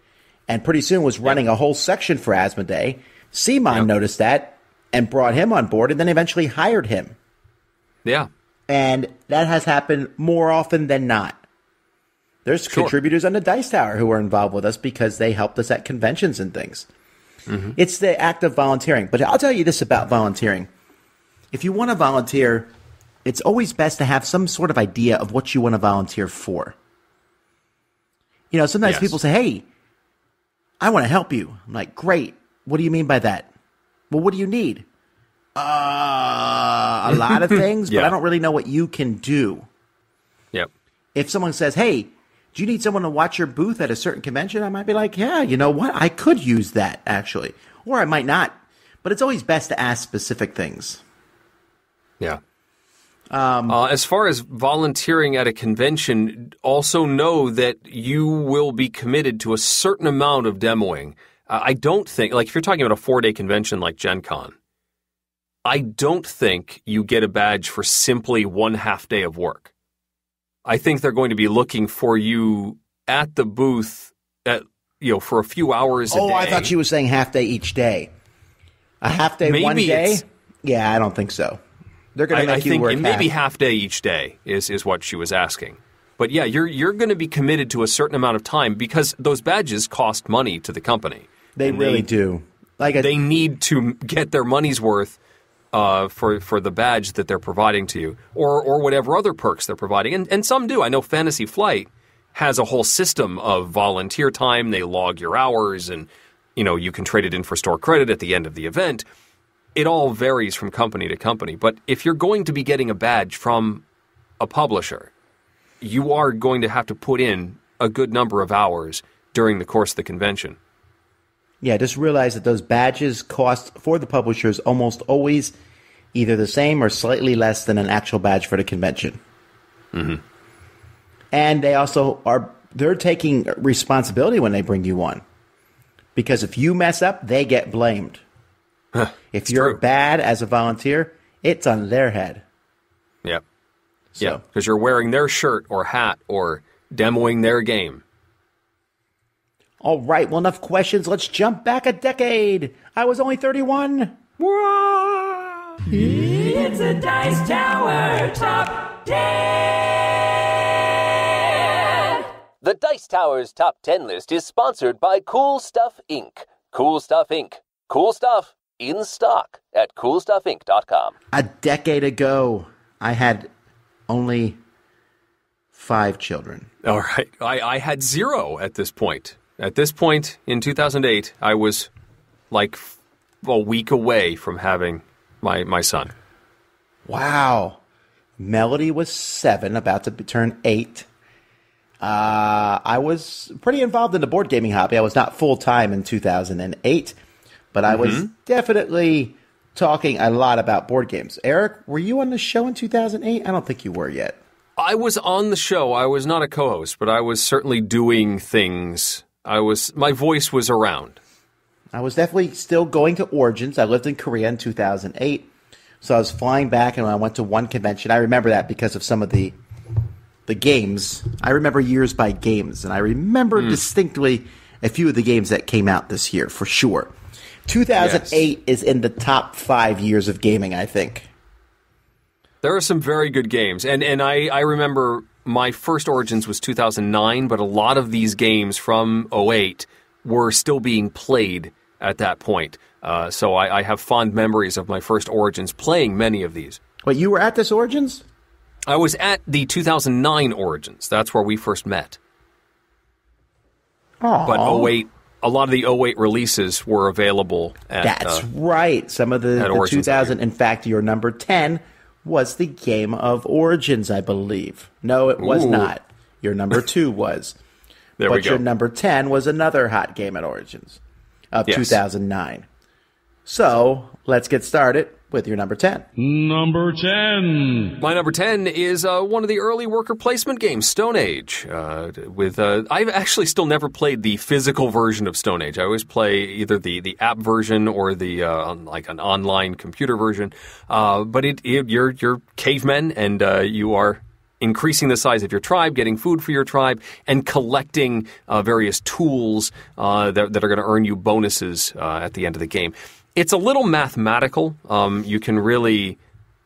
And pretty soon was running a whole section for Asmodee. Simon noticed that and brought him on board and then eventually hired him. Yeah. And that has happened more often than not. There's contributors on the Dice Tower who are involved with us because they helped us at conventions and things. It's the act of volunteering. But I'll tell you this about volunteering. If you want to volunteer, it's always best to have some sort of idea of what you want to volunteer for. You know, sometimes people say, hey, I want to help you. I'm like, great. What do you mean by that? Well, what do you need? A lot of things, but I don't really know what you can do. Yep. If someone says, hey, do you need someone to watch your booth at a certain convention? I might be like, yeah, you know what? I could use that, actually. Or I might not. But it's always best to ask specific things. Yeah. As far as volunteering at a convention, also know that you will be committed to a certain amount of demoing. I don't think, like if you're talking about a 4-day convention like Gen Con, I don't think you get a badge for simply 1.5 day of work. I think they're going to be looking for you at the booth for a few hours a day. Oh, I thought she was saying half day each day. A half day, maybe 1 day? Yeah, I don't think so. They're going to make you work maybe half day each day is what she was asking. But yeah, you're going to be committed to a certain amount of time because those badges cost money to the company. They really do. They need to get their money's worth for the badge that they're providing to you, or whatever other perks they're providing. And some do. I know Fantasy Flight has a whole system of volunteer time. They log your hours, and you can trade it in for store credit at the end of the event. It all varies from company to company. But if you're going to be getting a badge from a publisher, you are going to have to put in a good number of hours during the course of the convention. Yeah, just realize that those badges cost for the publishers almost always either the same or slightly less than an actual badge for the convention. And they also they're taking responsibility when they bring you on. Because if you mess up, they get blamed. If you're bad as a volunteer, it's on their head. Yep. Yeah, because you're wearing their shirt or hat or demoing their game. All right, well, enough questions. Let's jump back a decade. I was only 31. It's a Dice Tower Top 10. The Dice Tower's Top 10 list is sponsored by Cool Stuff Inc. Cool Stuff Inc. Cool stuff in stock at coolstuffinc.com. A decade ago, I had only 5 children. All right. I had 0 at this point. At this point in 2008, I was like a week away from having my son. Wow. Melody was 7, about to turn 8. I was pretty involved in the board gaming hobby. I was not full-time in 2008, but I was definitely talking a lot about board games. Eric, were you on the show in 2008? I don't think you were yet. I was on the show. I was not a co-host, but I was certainly doing things. My voice was around. I was definitely still going to Origins. I lived in Korea in 2008, so I was flying back, and I went to one convention. I remember that because of some of the games. I remember years by games, and I remember distinctly a few of the games that came out this year, for sure. 2008 is in the top 5 years of gaming, I think. There are some very good games. And I remember my first Origins was 2009, but a lot of these games from 2008 were still being played at that point. So I have fond memories of my first Origins playing many of these. Wait, you were at this Origins? I was at the 2009 Origins. That's where we first met. Aww. But 2008, a lot of the 2008 releases were available at That's right. Some of the 2000. In fact, your number 10 was the Game of Origins, I believe. No, it was not. Your number 2 was. There but we go. Your number 10 was another hot Game at Origins of 2009. So, let's get started with your number 10. Number 10. My number 10 is one of the early worker placement games, Stone Age. I've actually still never played the physical version of Stone Age. I always play either the app version or the like an online computer version. But you're cavemen, and you are increasing the size of your tribe, getting food for your tribe, and collecting various tools that are going to earn you bonuses at the end of the game. It's a little mathematical. You can really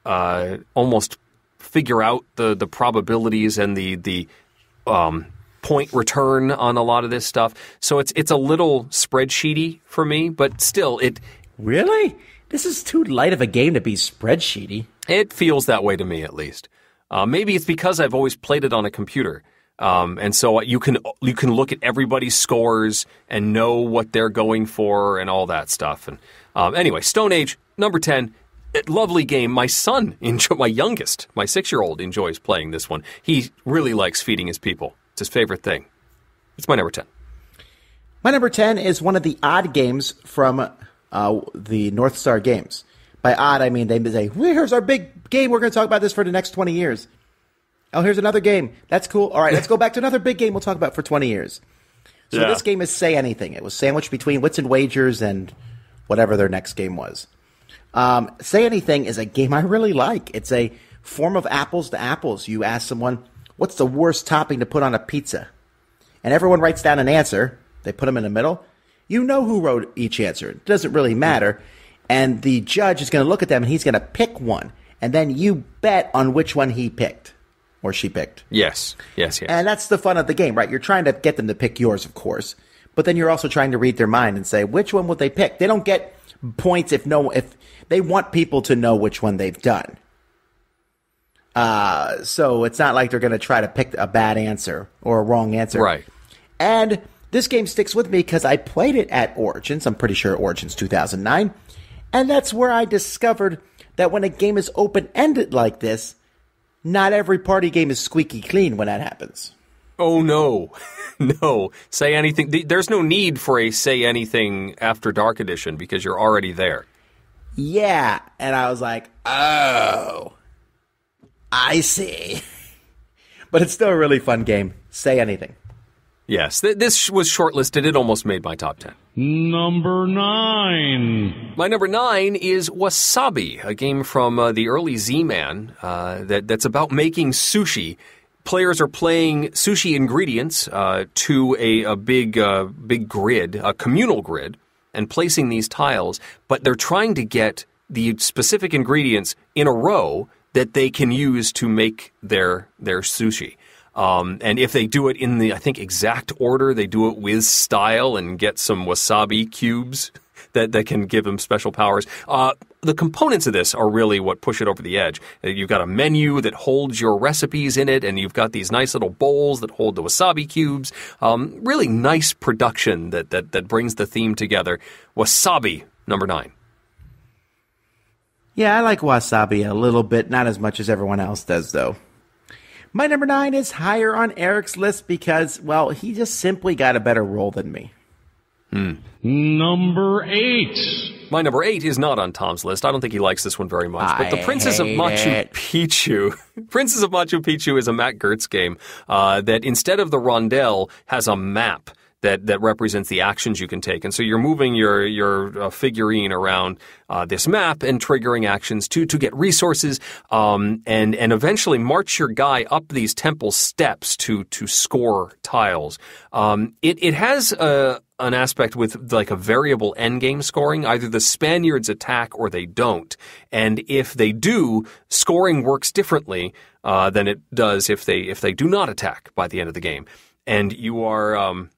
almost figure out the probabilities and the point return on a lot of this stuff. So it's a little spreadsheety for me, but still it... Really? This is too light of a game to be spreadsheety. It feels that way to me, at least. Maybe it's because I've always played it on a computer. And so you can look at everybody's scores and know what they're going for and all that stuff. And anyway, Stone Age, number 10, lovely game. My son, my youngest, my 6-year-old, enjoys playing this one. He really likes feeding his people. It's his favorite thing. It's my number 10. My number 10 is one of the odd games from the North Star Games. By odd, I mean they say, here's our big game. We're going to talk about this for the next 20 years. Oh, here's another game. That's cool. All right, let's go back to another big game we'll talk about for 20 years. So This game is Say Anything. It was sandwiched between Wits and Wagers and whatever their next game was. Say Anything is a game I really like. It's a form of apples to apples. You ask someone, what's the worst topping to put on a pizza? And everyone writes down an answer. They put them in the middle. You know who wrote each answer. It doesn't really matter. And the judge is going to look at them and he's going to pick one. And then you bet on which one he picked. Or she picked. Yes. And that's the fun of the game, right? You're trying to get them to pick yours, of course. But then you're also trying to read their mind and say, which one would they pick? They don't get points if they want people to know which one they've done. So it's not like they're going to try to pick a bad answer or a wrong answer. Right. And this game sticks with me because I played it at Origins. I'm pretty sure Origins 2009. And that's where I discovered that when a game is open-ended like this, not every party game is squeaky clean when that happens. Oh, no. No. Say Anything. There's no need for a Say Anything After Dark edition because you're already there. Yeah. And I was like, oh, I see. But it's still a really fun game. Say Anything. Yes. This was shortlisted. It almost made my top 10. Number 9. My number 9 is Wasabi, a game from the early Z-Man that's about making sushi. Players are playing sushi ingredients to a big grid, a communal grid, and placing these tiles, but they're trying to get the specific ingredients in a row that they can use to make their sushi. And if they do it in the, I think, exact order, they do it with style and get some wasabi cubes that can give them special powers. The components of this are really what push it over the edge. You've got a menu that holds your recipes in it, and you've got these nice little bowls that hold the wasabi cubes. Really nice production that brings the theme together. Wasabi, number 9. Yeah, I like Wasabi a little bit, not as much as everyone else does, though. My number 9 is higher on Eric's list because, well, he just simply got a better roll than me. Number 8. My number 8 is not on Tom's list. I don't think he likes this one very much. But the Princess of Machu Picchu. Princess of Machu Picchu is a Matt Gertz game that instead of the rondelle has a map that represents the actions you can take. And so you're moving your figurine around this map and triggering actions to get resources and eventually march your guy up these temple steps to score tiles. It has an aspect with like a variable endgame scoring. Either the Spaniards attack or they don't. And if they do, scoring works differently than it does if they do not attack by the end of the game. And you are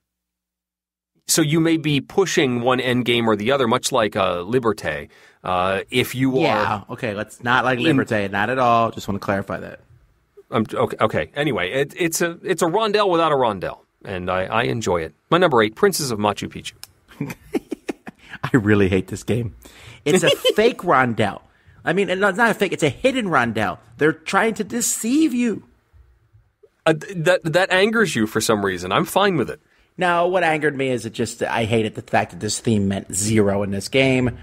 so you may be pushing one endgame or the other, much like Liberté. If you are okay, let's not like Liberté, not at all. Just want to clarify that. Okay. Anyway, it's a rondel without a rondel. And I enjoy it. My number 8, Princes of Machu Picchu. I really hate this game. It's a fake rondel. I mean, it's not a fake. It's a hidden rondel. They're trying to deceive you. That angers you for some reason. I'm fine with it. Now, what angered me is I hated the fact that this theme meant 0 in this game.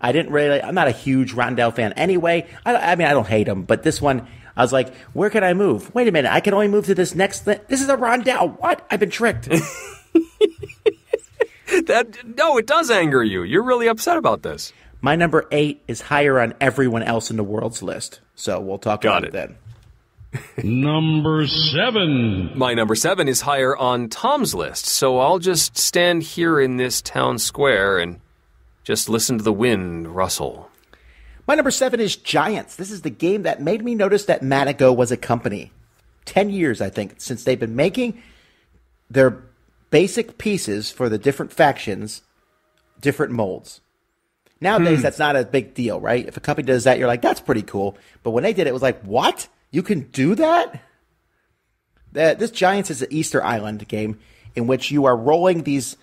I'm not a huge rondel fan anyway. I mean, I don't hate them, but this one, I was like, where can I move? Wait a minute, I can only move to this next thing. This is a rondel. What? I've been tricked. No, it does anger you. You're really upset about this. My number 8 is higher on everyone else in the world's list. So we'll talk about it then. Number 7. My number 7 is higher on Tom's list. So I'll just stand here in this town square and just listen to the wind rustle. My number 7 is Giants. This is the game that made me notice that Matago was a company. 10 years, I think, since they've been making their basic pieces for the different factions, different molds. Nowadays, that's not a big deal, right? If a company does that, you're like, that's pretty cool. But when they did it, it was like, what? You can do that? This Giants is an Easter Island game in which you are rolling these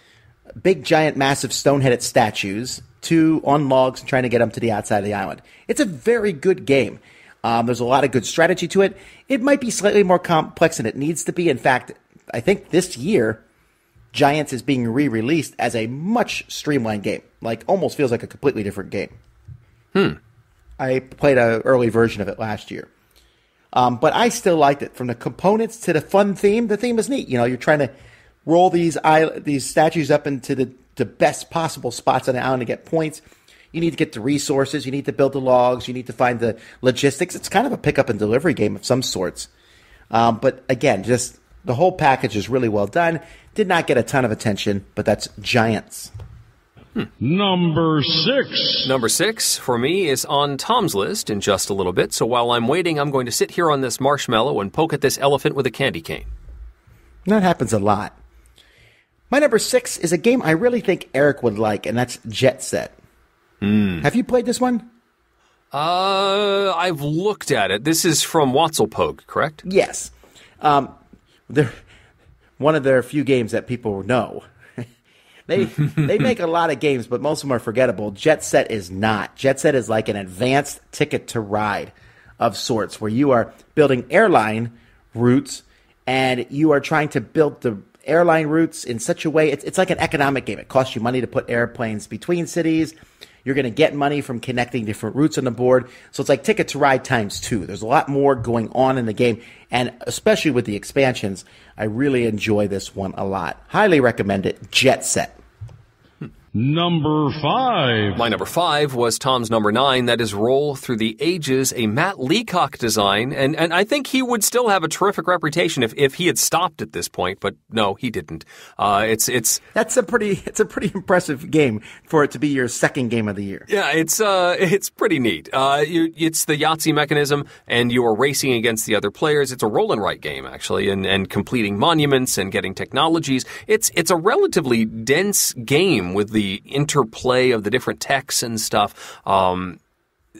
big, giant, massive stone-headed statues on logs and trying to get them to the outside of the island. It's a very good game. There's a lot of good strategy to it. It might be slightly more complex than it needs to be. In fact, I think this year, Giants is being re-released as a much streamlined game. Like, almost feels like a completely different game. I played an early version of it last year. But I still liked it. From the components to the fun theme, the theme is neat. You know, you're trying to roll these statues up into the best possible spots on the island to get points. You need to get the resources. You need to build the logs. You need to find the logistics. It's kind of a pick-up and delivery game of some sorts. But again, just the whole package is really well done. Did not get a ton of attention, but that's Giants. Number 6. Number 6 for me is on Tom's list in just a little bit. So while I'm waiting, I'm going to sit here on this marshmallow and poke at this elephant with a candy cane. That happens a lot. My number 6 is a game I really think Eric would like, and that's Jet Set. Have you played this one? I've looked at it. This is from Watzelpogue, correct? Yes. They're one of their few games that people know. They make a lot of games, but most of them are forgettable. Jet Set is not. Jet Set is like an advanced Ticket to Ride of sorts, where you are building airline routes, and you are trying to build the airline routes in such a way. It's like an economic game. It costs you money to put airplanes between cities. You're going to get money from connecting different routes on the board. So it's like Ticket to Ride times 2. There's a lot more going on in the game. And especially with the expansions, I really enjoy this one a lot. Highly recommend it. Jet Set. Number 5. My number 5 was Tom's number 9. That is Roll Through the Ages, a Matt Leacock design. And I think he would still have a terrific reputation if he had stopped at this point. But no, he didn't. That's a pretty impressive game for it to be your second game of the year. Yeah, it's pretty neat. It's the Yahtzee mechanism, and you are racing against the other players. It's a roll and write game, actually, and completing monuments and getting technologies. It's a relatively dense game with the interplay of the different techs and stuff, and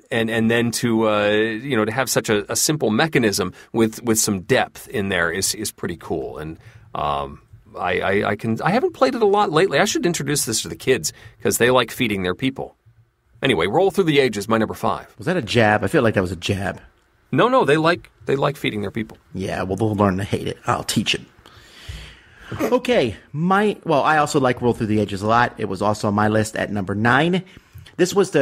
then to have such a simple mechanism with some depth in there is pretty cool. And I haven't played it a lot lately. I should introduce this to the kids because they like feeding their people. Anyway, Roll Through the Ages, my number 5. Was that a jab? I feel like that was a jab. No, they like feeding their people. Yeah, well, they'll learn to hate it. I'll teach it. Okay, I also like Roll Through the Ages a lot. It was also on my list at number 9. This was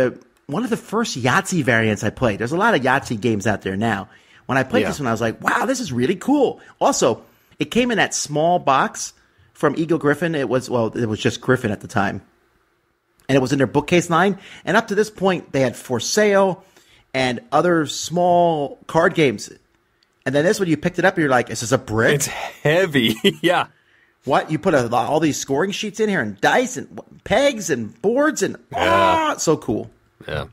one of the first Yahtzee variants I played. There's a lot of Yahtzee games out there now. When I played this one, I was like, wow, this is really cool. Also, it came in that small box from Eagle Griffin. It was just Griffin at the time. And it was in their bookcase line. And up to this point, they had For Sale and other small card games. And then this one, you picked it up and you're like, is this a brick? It's heavy. Yeah. What? You put all these scoring sheets in here and dice and pegs and boards and so cool. Yeah.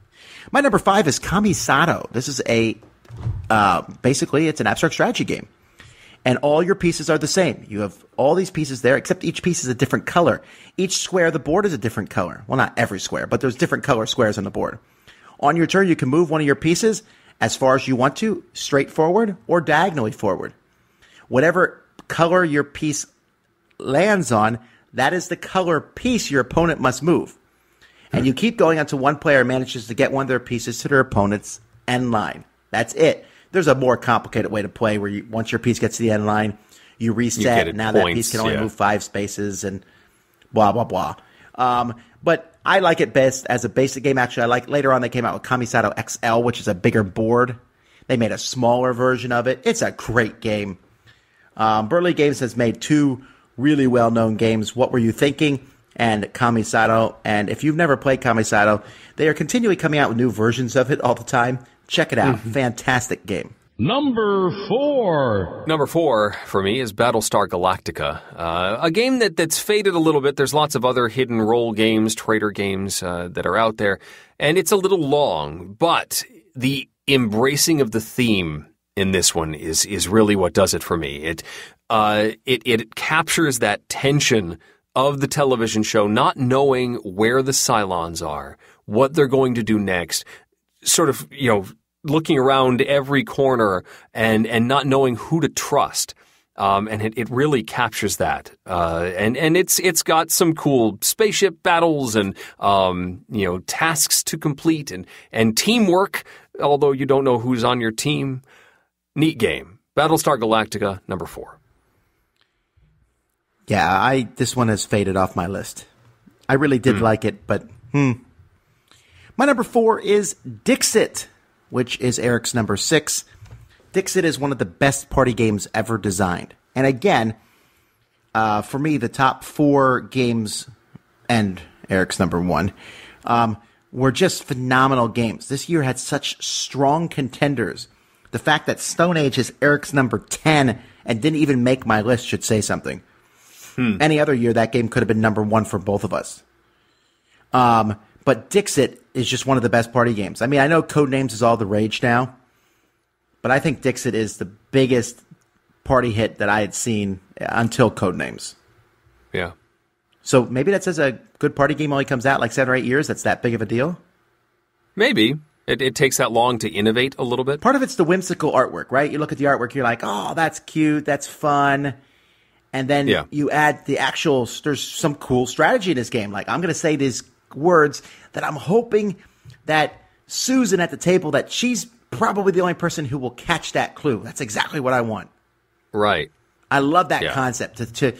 My number 5 is Kamisato. This is basically it's an abstract strategy game. And all your pieces are the same. You have all these pieces there, except each piece is a different color. Each square of the board is a different color. Well, not every square, but there's different color squares on the board. On your turn, you can move one of your pieces as far as you want to, straight forward or diagonally forward. Whatever color your piece lands on, that is the color piece your opponent must move. And you keep going until one player manages to get one of their pieces to their opponent's end line. That's it. There's a more complicated way to play where once your piece gets to the end line, you reset. And now that piece can only move 5 spaces and blah, blah, blah. But I like it best as a basic game. Actually, later on they came out with Kamisato XL, which is a bigger board. They made a smaller version of it. It's a great game. Burley Games has made 2 really well-known games, What Were You Thinking? And Kamisato. And if you've never played Kamisato, they are continually coming out with new versions of it all the time. Check it out. Fantastic game. Number 4. Number 4 for me is Battlestar Galactica, a game that's faded a little bit. There's lots of other hidden role games, trader games that are out there, and it's a little long, but the embracing of the theme in this one is really what does it for me. It captures that tension of the television show, not knowing where the Cylons are, what they're going to do next, sort of, looking around every corner and not knowing who to trust. And it really captures that. And it's got some cool spaceship battles and, tasks to complete and teamwork, although you don't know who's on your team. Neat game. Battlestar Galactica, number 4. Yeah, this one has faded off my list. I really did like it, but My number 4 is Dixit, which is Eric's number 6. Dixit is one of the best party games ever designed. And again, for me, the top 4 games, and Eric's number 1, were just phenomenal games. This year had such strong contenders. The fact that Stone Age is Eric's number 10 and didn't even make my list should say something. Any other year, that game could have been number 1 for both of us. But Dixit is just one of the best party games. I mean, I know Codenames is all the rage now, but I think Dixit is the biggest party hit that I had seen until Codenames. Yeah. So maybe that says a good party game only comes out like 7 or 8 years. That's that big of a deal? Maybe. It takes that long to innovate a little bit. Part of it's the whimsical artwork, right? You look at the artwork, you're like, oh, that's cute, that's fun. And then you add there's some cool strategy in this game. Like, I'm going to say these words that I'm hoping that Susan at the table, that she's probably the only person who will catch that clue. That's exactly what I want. Right. I love that concept to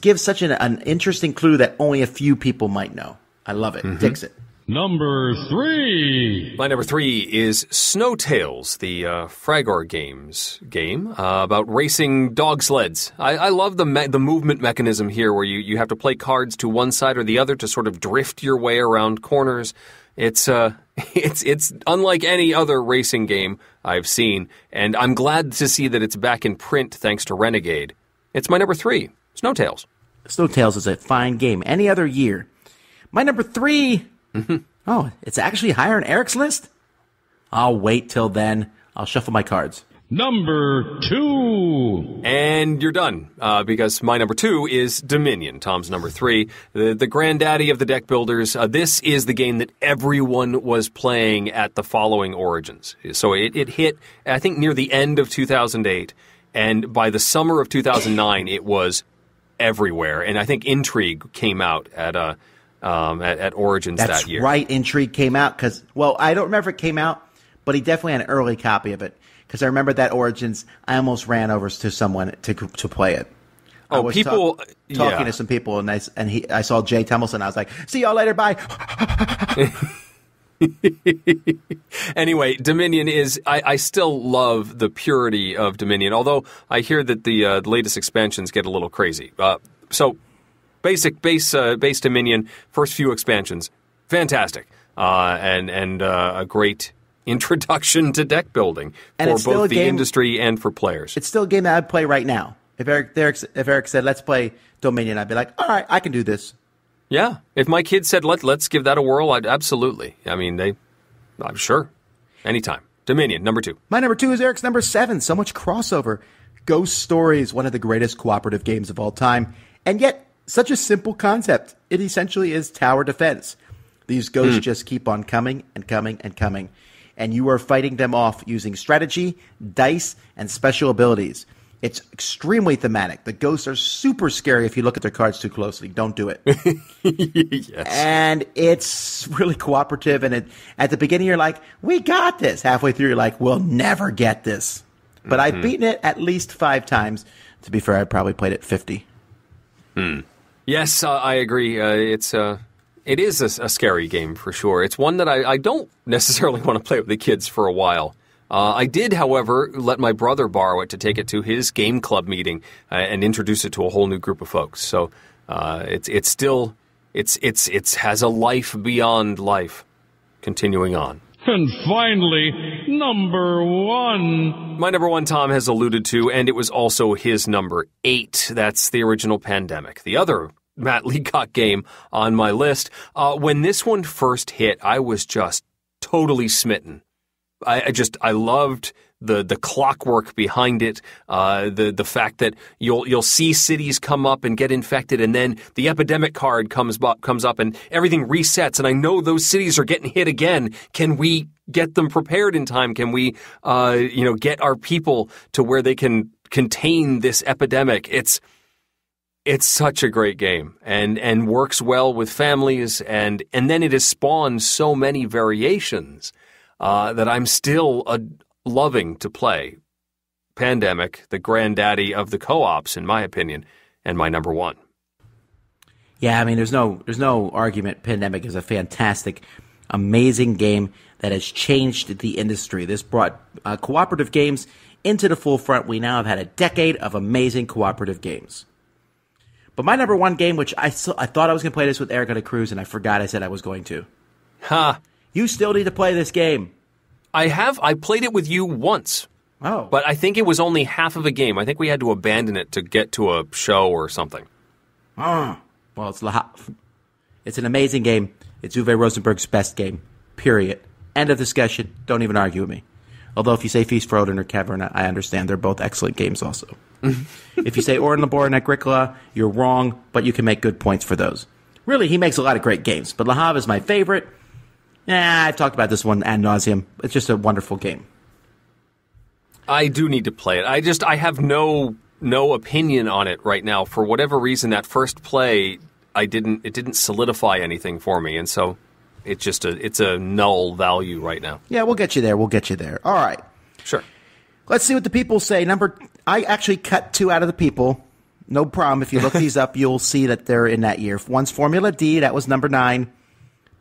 give such an interesting clue that only a few people might know. I love it. Dixit. Number 3. My number 3 is Snow Tales, the Fragor Games game about racing dog sleds. I love the movement mechanism here where you have to play cards to one side or the other to sort of drift your way around corners. It's unlike any other racing game I've seen, and I'm glad to see that it's back in print thanks to Renegade. It's my number 3, Snow Tales. Snow Tales is a fine game. Any other year. My number 3... Oh, it's actually higher on Eric's list? I'll wait till then. I'll shuffle my cards. Number 2. And you're done, because my number 2 is Dominion, Tom's number 3, the granddaddy of the deck builders. This is the game that everyone was playing at the following Origins. So it hit, I think, near the end of 2008, and by the summer of 2009, it was everywhere. And I think Intrigue came out at Origins that year. That's right, Intrigue came out because, well, I don't remember if it came out, but he definitely had an early copy of it. Because I remember that Origins, I almost ran over to someone to play it. Oh, I was talking to some people, and I saw Jay Tumbleson. I was like, "See y'all later, bye." Anyway, Dominion is. I still love the purity of Dominion, although I hear that the latest expansions get a little crazy. So, base Dominion, first few expansions, fantastic, and a great introduction to deck building for both the industry and for players. It's still a game that I'd play right now. If Eric said, let's play Dominion, I'd be like, all right, I can do this. Yeah. If my kids said, let's give that a whirl, I'd absolutely. I mean, I'm sure. Anytime. Dominion, number 2. My number 2 is Eric's number 7. So much crossover. Ghost Stories, one of the greatest cooperative games of all time. And yet, such a simple concept. It essentially is tower defense. These ghosts just keep on coming and coming and coming. And you are fighting them off using strategy, dice, and special abilities. It's extremely thematic. The ghosts are super scary if you look at their cards too closely. Don't do it. Yes. And it's really cooperative. And at the beginning, you're like, we got this. Halfway through, you're like, we'll never get this. But I've beaten it at least 5 times. To be fair, I probably played it 50. Yes, I agree. It is a scary game for sure. It's one that I don't necessarily want to play with the kids for a while. I did, however, let my brother borrow it to take it to his game club meeting and introduce it to a whole new group of folks. So it's still has a life beyond life, continuing on. And finally, number 1. My number 1, Tom has alluded to, and it was also his number 8. That's the original Pandemic. The other Matt Leacock game on my list. When this one first hit, I was just totally smitten. I loved the clockwork behind it, the fact that you'll see cities come up and get infected, and then the epidemic card comes up and everything resets. And I know those cities are getting hit again. Can we get them prepared in time? Can we, get our people to where they can contain this epidemic? It's such a great game and works well with families, and then it has spawned so many variations that I'm still loving to play. Pandemic, the granddaddy of the co-ops, in my opinion, and my number 1. Yeah, I mean, there's no argument. Pandemic is a fantastic, amazing game that has changed the industry. This brought cooperative games into the full front. We now have had a decade of amazing cooperative games. But my number 1 game, which I thought I was going to play this with Eric on a cruise, and I forgot I said I was going to. Ha! You still need to play this game. I played it with you once. Oh. But I think it was only half of a game. I think we had to abandon it to get to a show or something. Well, it's Le Havre. It's an amazing game. It's Uwe Rosenberg's best game. Period. End of discussion. Don't even argue with me. Although if you say Feast for Odin or Cavern, I understand. They're both excellent games also. If you say Orin Labor and Agricola, you're wrong, but you can make good points for those. Really, he makes a lot of great games, but Le Havre is my favorite. I've talked about this one ad nauseum. It's just a wonderful game. I do need to play it. I have no opinion on it right now. For whatever reason, that first play, it didn't solidify anything for me, and so it's a null value right now. Yeah, we'll get you there. All right. Sure. Let's see what the people say. I actually cut 2 out of the people. No problem. If you look these up, you'll see that they're in that year. One's Formula D. That was number 9.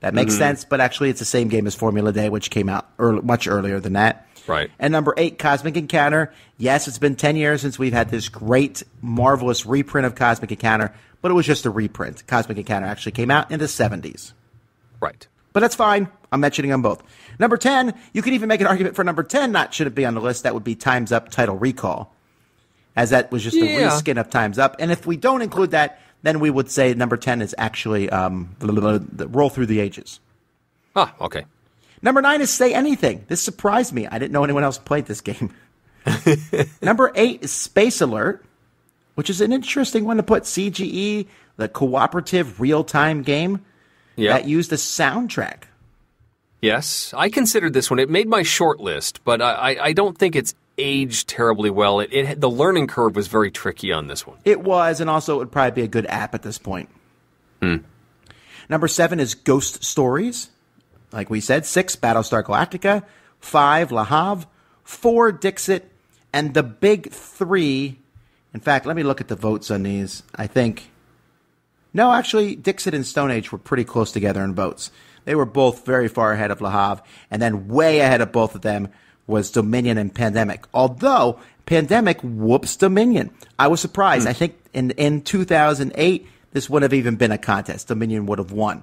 That makes sense, but actually it's the same game as Formula Day, which came out much earlier than that. Right. And number 8, Cosmic Encounter. Yes, it's been 10 years since we've had this great, marvelous reprint of Cosmic Encounter, but it was just a reprint. Cosmic Encounter actually came out in the 70s. Right. But that's fine. I'm mentioning them both. Number 10, you could even make an argument for number 10 not should it be on the list. That would be Time's Up Title Recall, as that was just a reskin of Time's Up. And if we don't include that, then we would say number 10 is actually Roll Through the Ages. Ah, okay. Number 9 is Say Anything. This surprised me. I didn't know anyone else played this game. Number 8 is Space Alert, which is an interesting one to put. CGE, the cooperative real-time game that used a soundtrack. Yes, I considered this one. It made my short list, but I don't think it's aged terribly well. The learning curve was very tricky on this one. It was, and also it would probably be a good app at this point. Number 7 is Ghost Stories. Like we said, 6, Battlestar Galactica. 5, Le Havre. 4, Dixit. And the big 3, in fact, let me look at the votes on these. I think, no, actually, Dixit and Stone Age were pretty close together in votes. They were both very far ahead of Le Havre, and then way ahead of both of them was Dominion and Pandemic. Although, Pandemic whoops Dominion. I was surprised. I think in 2008, this wouldn't have even been a contest. Dominion would have won.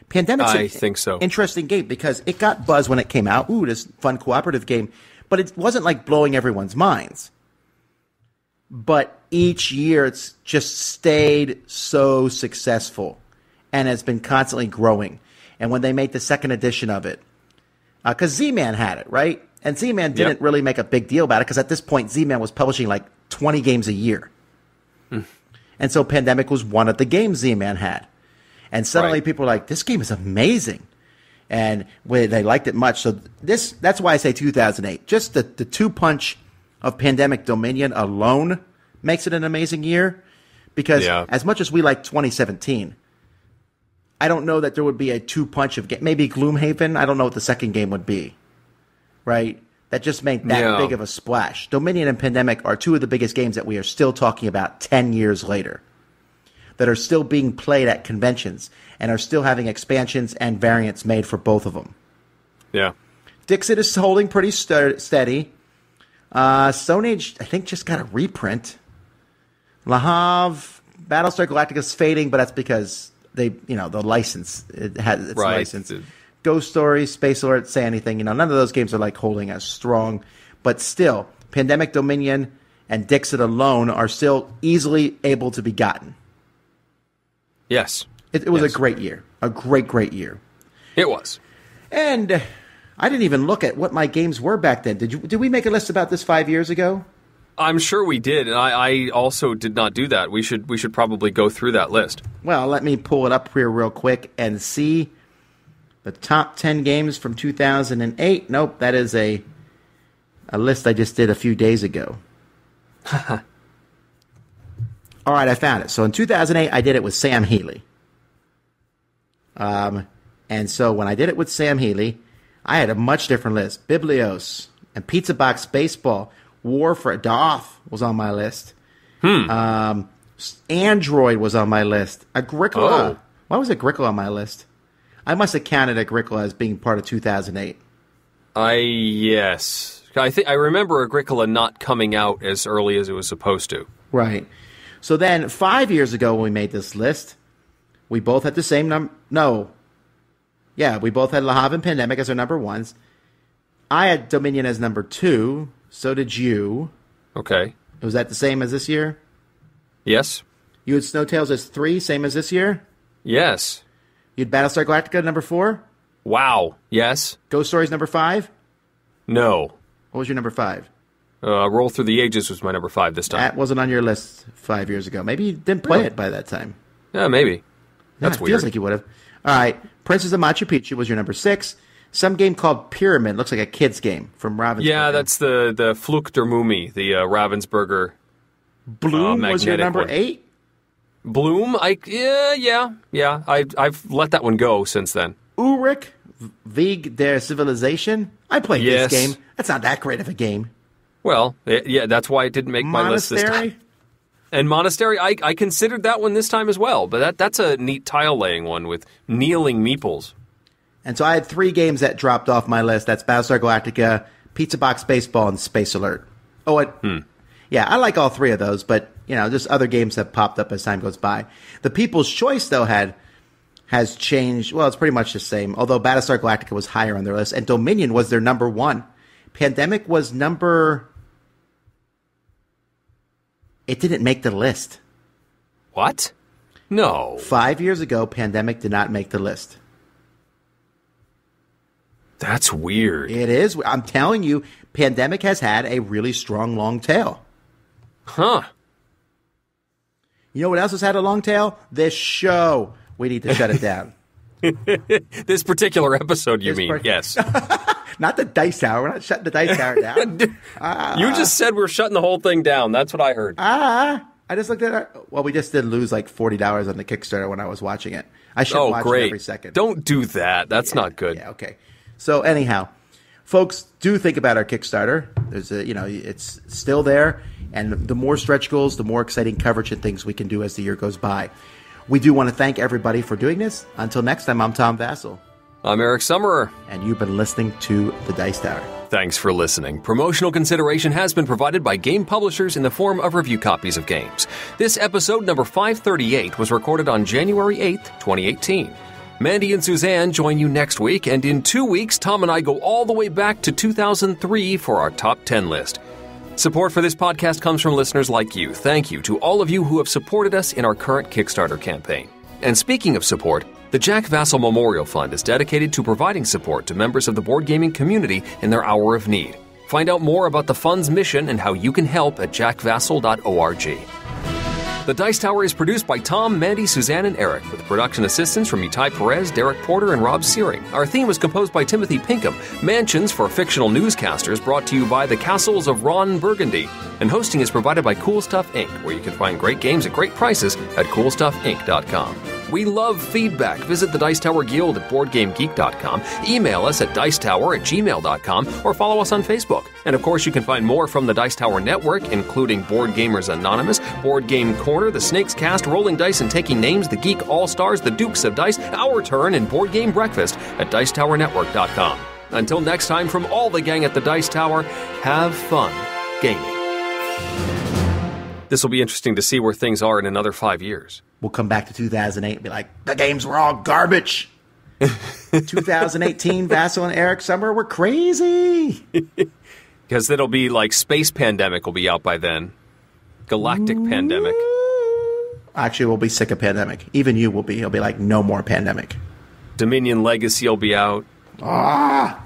Pandemic's an interesting game because it got buzz when it came out. Ooh, this fun cooperative game. But it wasn't like blowing everyone's minds. but each year it's just stayed so successful and has been constantly growing. And when they made the second edition of it, because Z-Man had it, right? And Z-Man didn't really make a big deal about it because at this point Z-Man was publishing like 20 games a year. And so Pandemic was one of the games Z-Man had. And suddenly people were like, this game is amazing. And they liked it much. So that's why I say 2008. Just the two-punch of Pandemic Dominion alone makes it an amazing year. Because as much as we like 2017, I don't know that there would be a two-punch of maybe Gloomhaven. I don't know what the second game would be. Right? That just made that big of a splash. Dominion and Pandemic are two of the biggest games that we are still talking about 10 years later. That are still being played at conventions and are still having expansions and variants made for both of them. Yeah. Dixit is holding pretty steady. Stone Age, I think, just got a reprint. Le Havre, Battlestar Galactica is fading, but that's because the license, it has its license. Ghost Story, Space Alert, Say Anything, none of those games are like holding as strong. But still, Pandemic Dominion and Dixit alone are still easily able to be gotten. Yes. It was a great year. A great year. It was. And I didn't even look at what my games were back then. Did we make a list about this 5 years ago? I'm sure we did, and I also did not do that. We should probably go through that list. Well, let me pull it up here real quick and see the top 10 games from 2008. Nope, that is a list I just did a few days ago. All right, I found it. So in 2008, I did it with Sam Healey. And so when I did it with Sam Healey, I had a much different list. Biblios and Pizza Box Baseball. War for Adoth was on my list. Android was on my list. Agricola. Oh. Why was Agricola on my list? I must have counted Agricola as being part of 2008. Yes. I remember Agricola not coming out as early as it was supposed to. Right. So then 5 years ago when we made this list, we both had the same number. No. Yeah, we both had Le Havre and Pandemic as our number ones. I had Dominion as number 2. So did you. Okay. Was that the same as this year? Yes. You had Snowtails as 3, same as this year? Yes. You had Battlestar Galactica number 4? Wow. Yes. Ghost Stories number 5? No. What was your number 5? Roll Through the Ages was my number 5 this time. That wasn't on your list 5 years ago. Maybe you didn't play it by that time. Yeah, maybe. That's weird. Feels like you would have. All right. Princess of Machu Picchu was your number 6. Some game called Pyramid. Looks like a kid's game from Ravensburger. Yeah, that's the Fluch der Mumie, the Ravensburger. Bloom was your number 8? Bloom? Yeah. I've let that one go since then. Ulrich, Weg der Civilization. I played this game. That's not that great of a game. Well, yeah, that's why it didn't make my list this time. And Monastery, I considered that one this time as well, but that's a neat tile-laying one with kneeling meeples. And so I had 3 games that dropped off my list. That's Battlestar Galactica, Pizza Box Baseball, and Space Alert. Yeah, I like all 3 of those, but, just other games have popped up as time goes by. The People's Choice, though, has changed. Well, it's pretty much the same, although Battlestar Galactica was higher on their list, and Dominion was their number 1. Pandemic was number... It didn't make the list. What? No. 5 years ago, Pandemic did not make the list. That's weird. It is. I'm telling you, Pandemic has had a really strong long tail. Huh. You know what else has had a long tail? This show. We need to shut it down. This particular episode, you mean? Yes. Not the Dice Tower. We're not shutting the Dice Tower down. You just said we're shutting the whole thing down. That's what I heard. I just looked at we just did lose like $40 on the Kickstarter when I was watching it. I should watch it every second. Don't do that. That's not good. Yeah, okay. So anyhow, folks, do think about our Kickstarter. There's it's still there, and the more stretch goals, the more exciting coverage and things we can do as the year goes by. We do want to thank everybody for doing this. Until next time, I'm Tom Vassell. I'm Eric Summerer. And you've been listening to The Dice Tower. Thanks for listening. Promotional consideration has been provided by game publishers in the form of review copies of games. This episode, number 538, was recorded on January 8th, 2018. Mandy and Suzanne join you next week, and in 2 weeks, Tom and I go all the way back to 2003 for our top 10 list. Support for this podcast comes from listeners like you. Thank you to all of you who have supported us in our current Kickstarter campaign. And speaking of support, the Jack Vassell Memorial Fund is dedicated to providing support to members of the board gaming community in their hour of need. Find out more about the fund's mission and how you can help at jackvassell.org. The Dice Tower is produced by Tom, Mandy, Suzanne, and Eric, with production assistance from Itai Perez, Derek Porter, and Rob Searing. Our theme was composed by Timothy Pinkham. Mansions for fictional newscasters brought to you by the Castles of Ron Burgundy. And hosting is provided by Cool Stuff Inc., where you can find great games at great prices at coolstuffinc.com. We love feedback. Visit the Dice Tower Guild at BoardGameGeek.com. Email us at Dicetower@gmail.com or follow us on Facebook. And of course, you can find more from the Dice Tower Network, including Board Gamers Anonymous, Board Game Corner, The Snakes Cast, Rolling Dice and Taking Names, The Geek All-Stars, The Dukes of Dice, Our Turn, and Board Game Breakfast at Dicetowernetwork.com. Until next time, from all the gang at the Dice Tower, have fun gaming. This will be interesting to see where things are in another 5 years. We'll come back to 2008 and be like, the games were all garbage. 2018, Vassell and Eric Summer were crazy. Because it'll be like Space Pandemic will be out by then. Galactic Pandemic. Actually, we'll be sick of Pandemic. Even you will be. He'll be like, no more Pandemic. Dominion Legacy will be out. Ah!